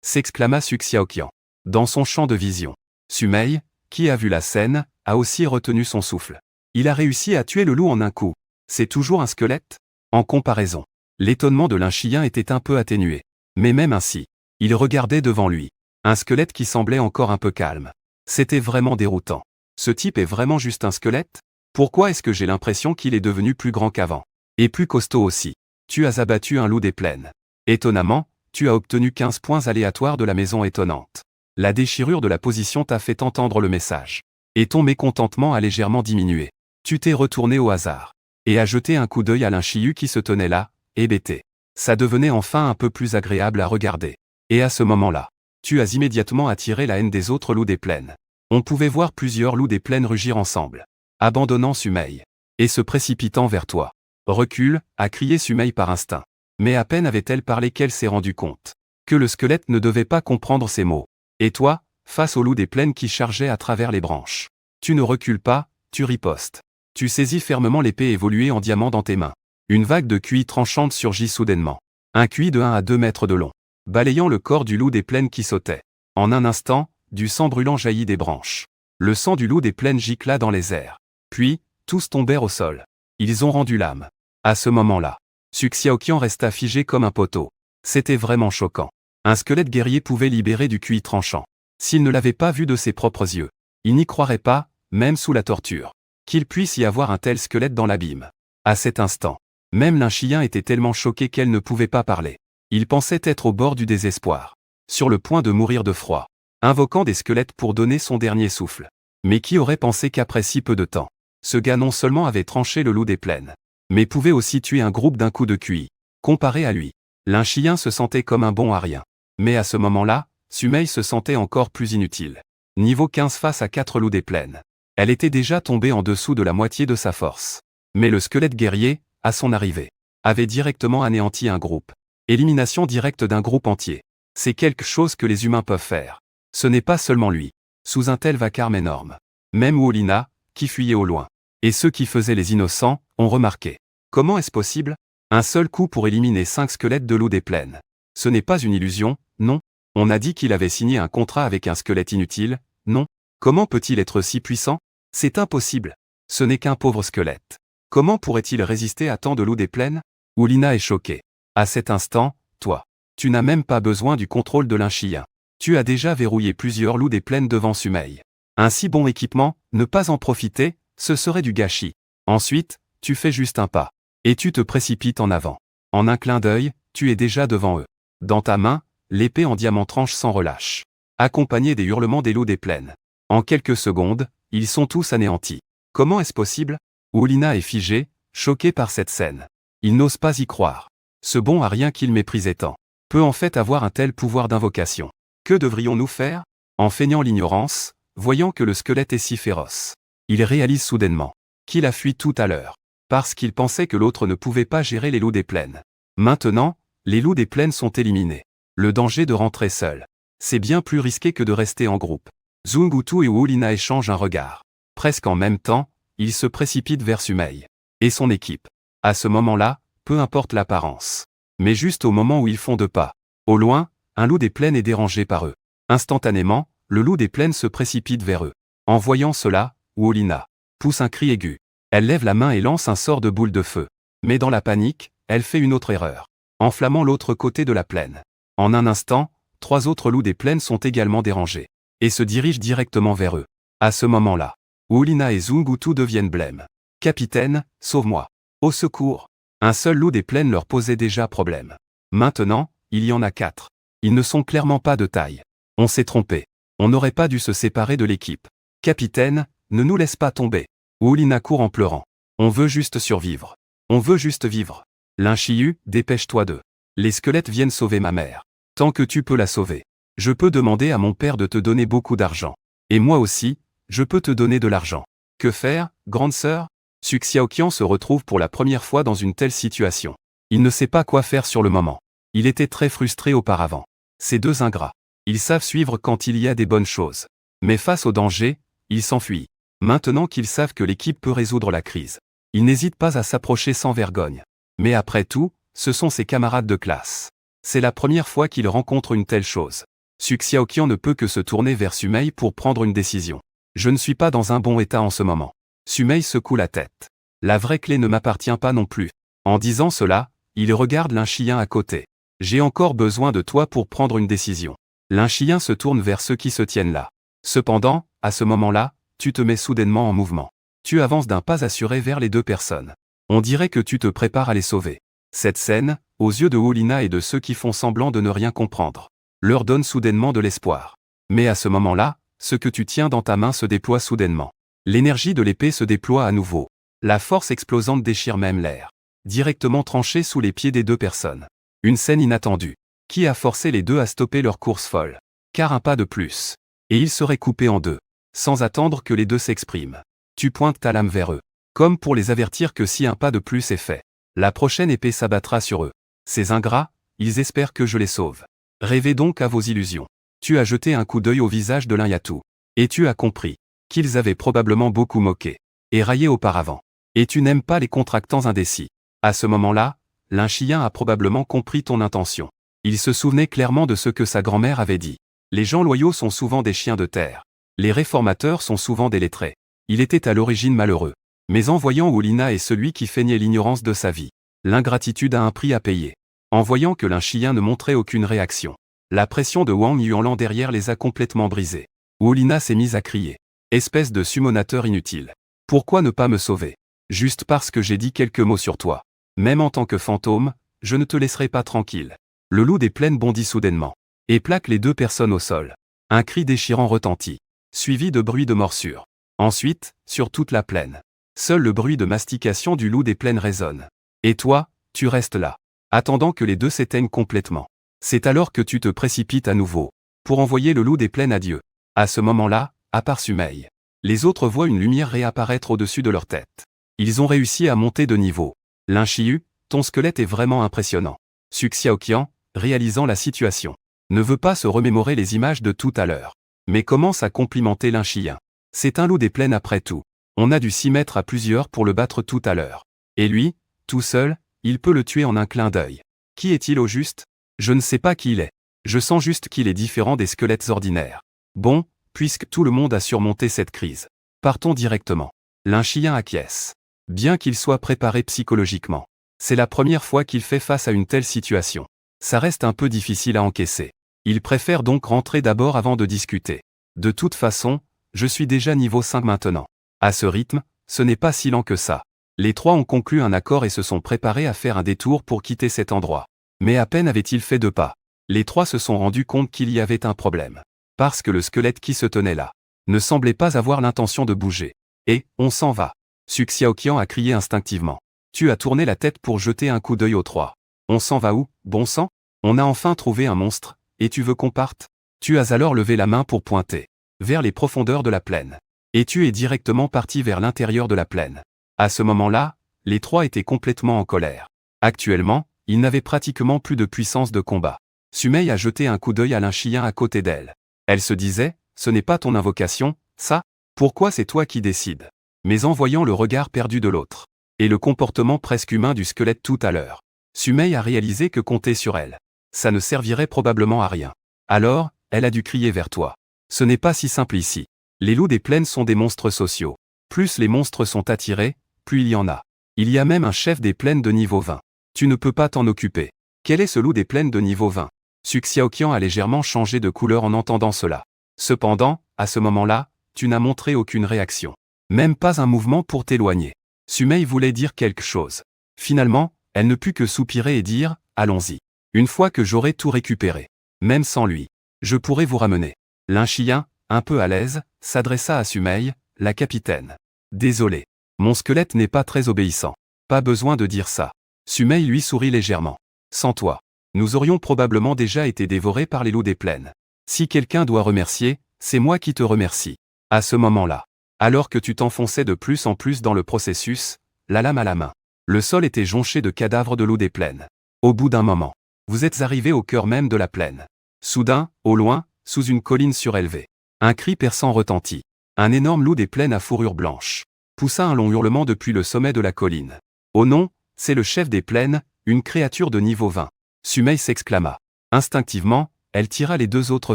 S'exclama Su Xiaoqiang. Dans son champ de vision. Sumei, qui a vu la scène, a aussi retenu son souffle. Il a réussi à tuer le loup en un coup. C'est toujours un squelette? En comparaison, l'étonnement de Linchien était un peu atténué. Mais même ainsi, il regardait devant lui. Un squelette qui semblait encore un peu calme. C'était vraiment déroutant. Ce type est vraiment juste un squelette? Pourquoi est-ce que j'ai l'impression qu'il est devenu plus grand qu'avant? Et plus costaud aussi. Tu as abattu un loup des plaines. Étonnamment, tu as obtenu 15 points aléatoires de la maison étonnante. La déchirure de la position t'a fait entendre le message. Et ton mécontentement a légèrement diminué. Tu t'es retourné au hasard. Et as jeté un coup d'œil à Linchiu qui se tenait là, hébété. Ça devenait enfin un peu plus agréable à regarder. Et à ce moment-là, tu as immédiatement attiré la haine des autres loups des plaines. On pouvait voir plusieurs loups des plaines rugir ensemble. Abandonnant Sumei. Et se précipitant vers toi. Recule, a crié Sumei par instinct. Mais à peine avait-elle parlé qu'elle s'est rendue compte que le squelette ne devait pas comprendre ces mots. Et toi, face au loup des plaines qui chargeait à travers les branches. Tu ne recules pas, tu ripostes. Tu saisis fermement l'épée évoluée en diamant dans tes mains. Une vague de cuits tranchante surgit soudainement. Un cuit de 1 à 2 mètres de long. Balayant le corps du loup des plaines qui sautait. En un instant, du sang brûlant jaillit des branches. Le sang du loup des plaines gicla dans les airs. Puis, tous tombèrent au sol. Ils ont rendu l'âme. À ce moment-là, Su Xiaoqiang resta figé comme un poteau. C'était vraiment choquant. Un squelette guerrier pouvait libérer du cuit tranchant. S'il ne l'avait pas vu de ses propres yeux, il n'y croirait pas, même sous la torture, qu'il puisse y avoir un tel squelette dans l'abîme. À cet instant, même Linchien était tellement choqué qu'elle ne pouvait pas parler. Il pensait être au bord du désespoir, sur le point de mourir de froid, invoquant des squelettes pour donner son dernier souffle. Mais qui aurait pensé qu'après si peu de temps, ce gars non seulement avait tranché le loup des plaines, mais pouvait aussi tuer un groupe d'un coup de QI. Comparé à lui, Lin-Chiyin se sentait comme un bon à rien. Mais à ce moment-là, Sumei se sentait encore plus inutile. Niveau 15 face à 4 loups des plaines. Elle était déjà tombée en dessous de la moitié de sa force. Mais le squelette guerrier, à son arrivée, avait directement anéanti un groupe. Élimination directe d'un groupe entier. C'est quelque chose que les humains peuvent faire. Ce n'est pas seulement lui. Sous un tel vacarme énorme. Même Wolina, qui fuyait au loin. Et ceux qui faisaient les innocents, ont remarqué. Comment est-ce possible? Un seul coup pour éliminer 5 squelettes de loup des plaines. Ce n'est pas une illusion, non? On a dit qu'il avait signé un contrat avec un squelette inutile, non? Comment peut-il être si puissant? C'est impossible. Ce n'est qu'un pauvre squelette. Comment pourrait-il résister à tant de loups des plaines? Wolina est choquée. À cet instant, toi, tu n'as même pas besoin du contrôle de Lin-Chiyin. Tu as déjà verrouillé plusieurs loups des plaines devant Sumei. Un si bon équipement, ne pas en profiter, ce serait du gâchis. Ensuite, tu fais juste un pas. Et tu te précipites en avant. En un clin d'œil, tu es déjà devant eux. Dans ta main, l'épée en diamant tranche sans relâche. Accompagnée des hurlements des loups des plaines. En quelques secondes, ils sont tous anéantis. Comment est-ce possible? Wolina est figée, choquée par cette scène. Il n'ose pas y croire. Ce bon à rien qu'il méprisait tant peut en fait avoir un tel pouvoir d'invocation. Que devrions-nous faire? En feignant l'ignorance, voyant que le squelette est si féroce, il réalise soudainement qu'il a fui tout à l'heure, parce qu'il pensait que l'autre ne pouvait pas gérer les loups des plaines. Maintenant, les loups des plaines sont éliminés. Le danger de rentrer seul, c'est bien plus risqué que de rester en groupe. Zungutu et Wolina échangent un regard. Presque en même temps, ils se précipitent vers Sumei et son équipe. À ce moment-là, peu importe l'apparence. Mais juste au moment où ils font 2 pas, au loin, un loup des plaines est dérangé par eux. Instantanément, le loup des plaines se précipite vers eux. En voyant cela, Wolina pousse un cri aigu. Elle lève la main et lance un sort de boule de feu. Mais dans la panique, elle fait une autre erreur, enflammant l'autre côté de la plaine. En un instant, 3 autres loups des plaines sont également dérangés et se dirigent directement vers eux. À ce moment-là, Wolina et Zungutu deviennent blêmes. Capitaine, sauve-moi. Au secours. Un seul loup des plaines leur posait déjà problème. Maintenant, il y en a 4. Ils ne sont clairement pas de taille. On s'est trompé. On n'aurait pas dû se séparer de l'équipe. Capitaine, ne nous laisse pas tomber. Wolina court en pleurant. On veut juste survivre. On veut juste vivre. Lin-Chiyin, dépêche-toi d'eux. Les squelettes viennent sauver ma mère. Tant que tu peux la sauver. Je peux demander à mon père de te donner beaucoup d'argent. Et moi aussi, je peux te donner de l'argent. Que faire, grande sœur? Su Xiaoqian se retrouve pour la première fois dans une telle situation. Il ne sait pas quoi faire sur le moment. Il était très frustré auparavant. Ces 2 ingrats. Ils savent suivre quand il y a des bonnes choses. Mais face au danger, ils s'enfuient. Maintenant qu'ils savent que l'équipe peut résoudre la crise, ils n'hésitent pas à s'approcher sans vergogne. Mais après tout, ce sont ses camarades de classe. C'est la première fois qu'ils rencontrent une telle chose. Su Xiaoqian ne peut que se tourner vers Sumei pour prendre une décision. Je ne suis pas dans un bon état en ce moment. Sumei secoue la tête. La vraie clé ne m'appartient pas non plus. En disant cela, il regarde Lin-Chiyin à côté. J'ai encore besoin de toi pour prendre une décision. Lin-Chiyin se tourne vers ceux qui se tiennent là. Cependant, à ce moment-là, tu te mets soudainement en mouvement. Tu avances d'un pas assuré vers les 2 personnes. On dirait que tu te prépares à les sauver. Cette scène, aux yeux de Wolina et de ceux qui font semblant de ne rien comprendre, leur donne soudainement de l'espoir. Mais à ce moment-là, ce que tu tiens dans ta main se déploie soudainement. L'énergie de l'épée se déploie à nouveau. La force explosante déchire même l'air, directement tranchée sous les pieds des 2 personnes. Une scène inattendue, qui a forcé les 2 à stopper leur course folle. Car un pas de plus, et ils seraient coupés en 2, sans attendre que les 2 s'expriment. Tu pointes ta lame vers eux, comme pour les avertir que si un pas de plus est fait, la prochaine épée s'abattra sur eux. Ces ingrats, ils espèrent que je les sauve. Rêvez donc à vos illusions. Tu as jeté un coup d'œil au visage de Lin-Yatu, et tu as compris qu'ils avaient probablement beaucoup moqué et raillé auparavant. Et tu n'aimes pas les contractants indécis. À ce moment-là, Lin-Chiyin a probablement compris ton intention. Il se souvenait clairement de ce que sa grand-mère avait dit. Les gens loyaux sont souvent des chiens de terre. Les réformateurs sont souvent des lettrés. Il était à l'origine malheureux. Mais en voyant Wolina et celui qui feignait l'ignorance de sa vie, l'ingratitude a un prix à payer. En voyant que Lin-Chiyin ne montrait aucune réaction, la pression de Wang Yuanlan derrière les a complètement brisés. Wolina s'est mise à crier. Espèce de summonateur inutile. Pourquoi ne pas me sauver? Juste parce que j'ai dit quelques mots sur toi. Même en tant que fantôme, je ne te laisserai pas tranquille. Le loup des plaines bondit soudainement et plaque les deux personnes au sol. Un cri déchirant retentit, suivi de bruits de morsures. Ensuite, sur toute la plaine, seul le bruit de mastication du loup des plaines résonne. Et toi, tu restes là, attendant que les deux s'éteignent complètement. C'est alors que tu te précipites à nouveau pour envoyer le loup des plaines à Dieu. À ce moment-là, à part Sumeil, les autres voient une lumière réapparaître au-dessus de leur tête. Ils ont réussi à monter de niveau. Linchiyu, ton squelette est vraiment impressionnant. Suk Xiaoqian, réalisant la situation, ne veut pas se remémorer les images de tout à l'heure, mais commence à complimenter Linchiyin. C'est un loup des plaines après tout. On a dû s'y mettre à plusieurs pour le battre tout à l'heure. Et lui, tout seul, il peut le tuer en un clin d'œil. Qui est-il au juste? Je ne sais pas qui il est. Je sens juste qu'il est différent des squelettes ordinaires. Bon, puisque tout le monde a surmonté cette crise, partons directement. Linchiyin acquiesce. Bien qu'il soit préparé psychologiquement, c'est la première fois qu'il fait face à une telle situation. Ça reste un peu difficile à encaisser. Il préfère donc rentrer d'abord avant de discuter. De toute façon, je suis déjà niveau 5 maintenant. À ce rythme, ce n'est pas si lent que ça. Les trois ont conclu un accord et se sont préparés à faire un détour pour quitter cet endroit. Mais à peine avaient-ils fait 2 pas, les trois se sont rendus compte qu'il y avait un problème. Parce que le squelette qui se tenait là ne semblait pas avoir l'intention de bouger. Et, on s'en va. Suk Xiaoqian a crié instinctivement. Tu as tourné la tête pour jeter un coup d'œil aux trois. On s'en va où, bon sang? On a enfin trouvé un monstre, et tu veux qu'on parte? Tu as alors levé la main pour pointer vers les profondeurs de la plaine. Et tu es directement parti vers l'intérieur de la plaine. À ce moment-là, les trois étaient complètement en colère. Actuellement, ils n'avaient pratiquement plus de puissance de combat. Sumeil a jeté un coup d'œil à Linchiyin à côté d'elle. Elle se disait, ce n'est pas ton invocation, ça? Pourquoi c'est toi qui décides? Mais en voyant le regard perdu de l'autre, et le comportement presque humain du squelette tout à l'heure, Sumeil a réalisé que compter sur elle, ça ne servirait probablement à rien. Alors, elle a dû crier vers toi. Ce n'est pas si simple ici. Les loups des plaines sont des monstres sociaux. Plus les monstres sont attirés, plus il y en a. Il y a même un chef des plaines de niveau 20. Tu ne peux pas t'en occuper. Quel est ce loup des plaines de niveau 20? Suk Xiaoqian a légèrement changé de couleur en entendant cela. Cependant, à ce moment-là, tu n'as montré aucune réaction. Même pas un mouvement pour t'éloigner. Sumeil voulait dire quelque chose. Finalement, elle ne put que soupirer et dire, allons-y. Une fois que j'aurai tout récupéré, même sans lui, je pourrai vous ramener. Linchiyin, un peu à l'aise, s'adressa à Sumeil, la capitaine. Désolé. Mon squelette n'est pas très obéissant. Pas besoin de dire ça. Sumeil lui sourit légèrement. Sans toi, nous aurions probablement déjà été dévorés par les loups des plaines. Si quelqu'un doit remercier, c'est moi qui te remercie. À ce moment-là, alors que tu t'enfonçais de plus en plus dans le processus, la lame à la main, le sol était jonché de cadavres de loups des plaines. Au bout d'un moment, vous êtes arrivé au cœur même de la plaine. Soudain, au loin, sous une colline surélevée, un cri perçant retentit. Un énorme loup des plaines à fourrure blanche poussa un long hurlement depuis le sommet de la colline. Oh non, c'est le chef des plaines, une créature de niveau 20. Sumeil s'exclama. Instinctivement, elle tira les deux autres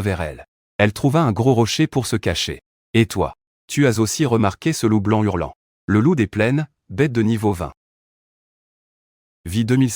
vers elle. Elle trouva un gros rocher pour se cacher. Et toi, tu as aussi remarqué ce loup blanc hurlant. Le loup des plaines, bête de niveau 20. Vie 2000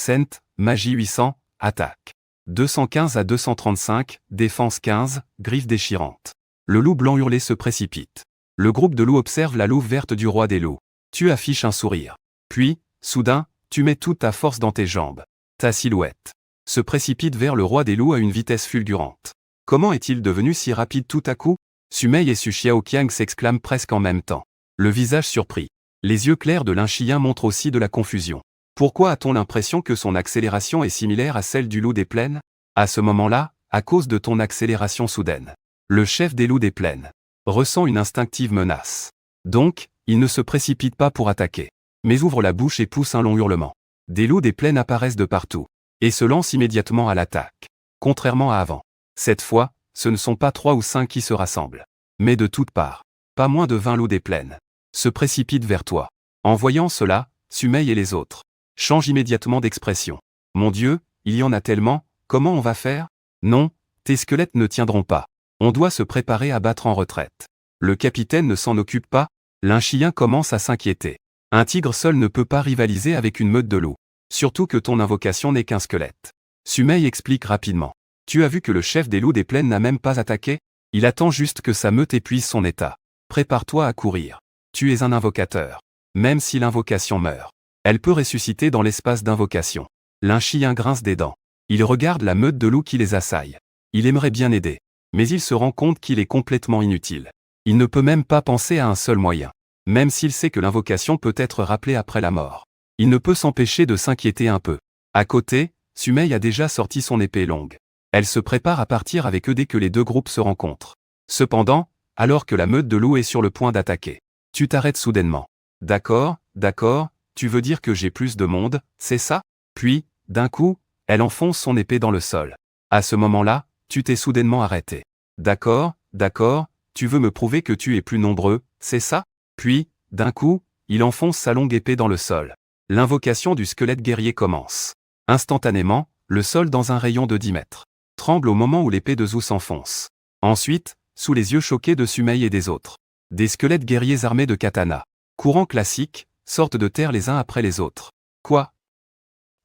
magie 800, attaque. 215 à 235, défense 15, griffes déchirantes. Le loup blanc hurlé se précipite. Le groupe de loups observe la louve verte du roi des loups. Tu affiches un sourire. Puis, soudain, tu mets toute ta force dans tes jambes. Ta silhouette se précipite vers le roi des loups à une vitesse fulgurante. Comment est-il devenu si rapide tout à coup? Sumeil et Suk Xiaoqian s'exclament presque en même temps. Le visage surpris. Les yeux clairs de Linchiyin montrent aussi de la confusion. Pourquoi a-t-on l'impression que son accélération est similaire à celle du loup des plaines? À ce moment-là, à cause de ton accélération soudaine, le chef des loups des plaines ressent une instinctive menace. Donc, il ne se précipite pas pour attaquer, mais ouvre la bouche et pousse un long hurlement. Des loups des plaines apparaissent de partout et se lancent immédiatement à l'attaque. Contrairement à avant, cette fois, ce ne sont pas 3 ou 5 qui se rassemblent, mais de toutes parts. Pas moins de 20 loups des plaines se précipitent vers toi. En voyant cela, Sumeil et les autres changent immédiatement d'expression. Mon Dieu, il y en a tellement, comment on va faire? Non, tes squelettes ne tiendront pas. On doit se préparer à battre en retraite. Le capitaine ne s'en occupe pas? Linchiyin commence à s'inquiéter. Un tigre seul ne peut pas rivaliser avec une meute de loups. Surtout que ton invocation n'est qu'un squelette. Sumeil explique rapidement. Tu as vu que le chef des loups des plaines n'a même pas attaqué? Il attend juste que sa meute épuise son état. Prépare-toi à courir. Tu es un invocateur. Même si l'invocation meurt, elle peut ressusciter dans l'espace d'invocation. Linchiyin grince des dents. Il regarde la meute de loups qui les assaille. Il aimerait bien aider. Mais il se rend compte qu'il est complètement inutile. Il ne peut même pas penser à un seul moyen. Même s'il sait que l'invocation peut être rappelée après la mort. Il ne peut s'empêcher de s'inquiéter un peu. À côté, Sumei a déjà sorti son épée longue. Elle se prépare à partir avec eux dès que les deux groupes se rencontrent. Cependant, alors que la meute de loups est sur le point d'attaquer, tu t'arrêtes soudainement. D'accord, tu veux dire que j'ai plus de monde, c'est ça? Puis, d'un coup, elle enfonce son épée dans le sol. À ce moment-là, tu t'es soudainement arrêté. D'accord, tu veux me prouver que tu es plus nombreux, c'est ça? Puis, d'un coup, il enfonce sa longue épée dans le sol. L'invocation du squelette guerrier commence. Instantanément, le sol dans un rayon de 10 mètres tremble au moment où l'épée de Zou s'enfonce. Ensuite, sous les yeux choqués de Sumei et des autres, des squelettes guerriers armés de katanas, courant classique, sortent de terre les uns après les autres. Quoi?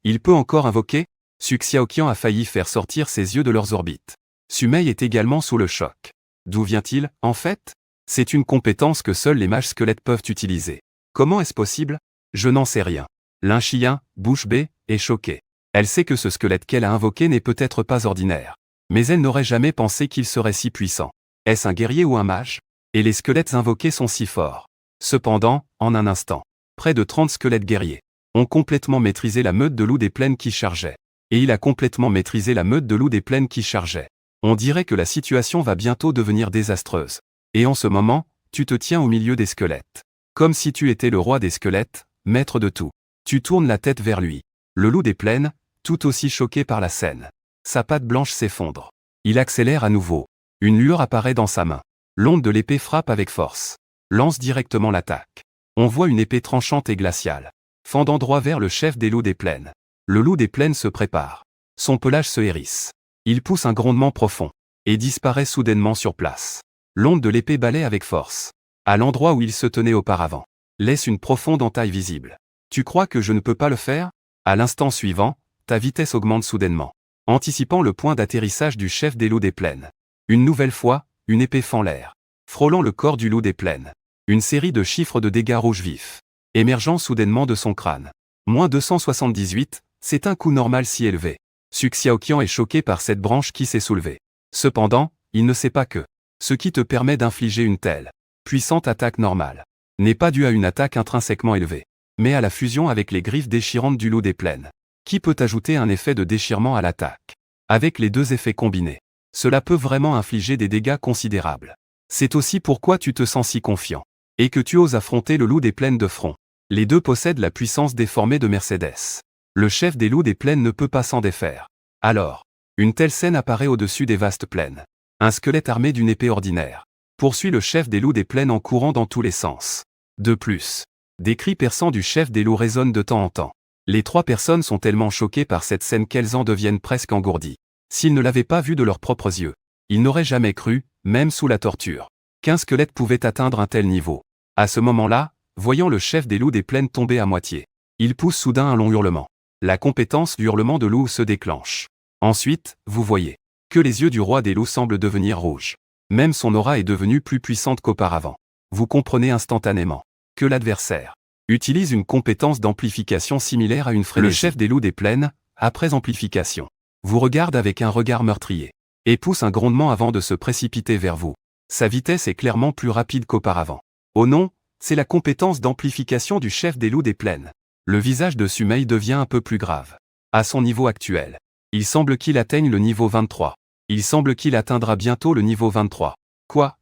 Il peut encore invoquer? Su Xiaoqian a failli faire sortir ses yeux de leurs orbites. Sumei est également sous le choc. D'où vient-il, en fait? C'est une compétence que seuls les mages squelettes peuvent utiliser. Comment est-ce possible? Je n'en sais rien. Lin Xian, bouche bée, est choquée. Elle sait que ce squelette qu'elle a invoqué n'est peut-être pas ordinaire. Mais elle n'aurait jamais pensé qu'il serait si puissant. Est-ce un guerrier ou un mage? Et les squelettes invoqués sont si forts. Cependant, en un instant, près de 30 squelettes guerriers ont complètement maîtrisé la meute de loups des plaines qui chargeait. Et il a complètement maîtrisé la meute de loups des plaines qui chargeait. On dirait que la situation va bientôt devenir désastreuse. Et en ce moment, tu te tiens au milieu des squelettes. Comme si tu étais le roi des squelettes, maître de tout. Tu tournes la tête vers lui. Le loup des plaines, tout aussi choqué par la scène. Sa patte blanche s'effondre. Il accélère à nouveau. Une lueur apparaît dans sa main. L'onde de l'épée frappe avec force. Lance directement l'attaque. On voit une épée tranchante et glaciale, fendant droit vers le chef des loups des plaines. Le loup des plaines se prépare. Son pelage se hérisse. Il pousse un grondement profond, et disparaît soudainement sur place. L'onde de l'épée balaie avec force. À l'endroit où il se tenait auparavant, laisse une profonde entaille visible. Tu crois que je ne peux pas le faire? À l'instant suivant, ta vitesse augmente soudainement, anticipant le point d'atterrissage du chef des loups des plaines. Une nouvelle fois, une épée fend l'air, frôlant le corps du loup des plaines. Une série de chiffres de dégâts rouges vifs, émergeant soudainement de son crâne. Moins 278, c'est un coup normal si élevé. Su Xiaoqian est choqué par cette branche qui s'est soulevée. Cependant, il ne sait pas que ce qui te permet d'infliger une telle puissante attaque normale n'est pas dû à une attaque intrinsèquement élevée, mais à la fusion avec les griffes déchirantes du loup des plaines, qui peut ajouter un effet de déchirement à l'attaque. Avec les deux effets combinés, cela peut vraiment infliger des dégâts considérables. C'est aussi pourquoi tu te sens si confiant, et que tu oses affronter le loup des plaines de front. Les deux possèdent la puissance déformée de Mercedes. Le chef des loups des plaines ne peut pas s'en défaire. Alors, une telle scène apparaît au-dessus des vastes plaines. Un squelette armé d'une épée ordinaire poursuit le chef des loups des plaines en courant dans tous les sens. De plus, des cris perçants du chef des loups résonnent de temps en temps. Les trois personnes sont tellement choquées par cette scène qu'elles en deviennent presque engourdies. S'ils ne l'avaient pas vu de leurs propres yeux, ils n'auraient jamais cru, même sous la torture, qu'un squelette pouvait atteindre un tel niveau. À ce moment-là, voyant le chef des loups des plaines tomber à moitié, il pousse soudain un long hurlement. La compétence du hurlement de loup se déclenche. Ensuite, vous voyez que les yeux du roi des loups semblent devenir rouges. Même son aura est devenue plus puissante qu'auparavant. Vous comprenez instantanément que l'adversaire utilise une compétence d'amplification similaire à une frénésie. Le chef des loups des plaines, après amplification, vous regarde avec un regard meurtrier et pousse un grondement avant de se précipiter vers vous. Sa vitesse est clairement plus rapide qu'auparavant. Oh non, c'est la compétence d'amplification du chef des loups des plaines. Le visage de Sumei devient un peu plus grave. À son niveau actuel, il semble qu'il atteigne le niveau 23. Il semble qu'il atteindra bientôt le niveau 23. Quoi?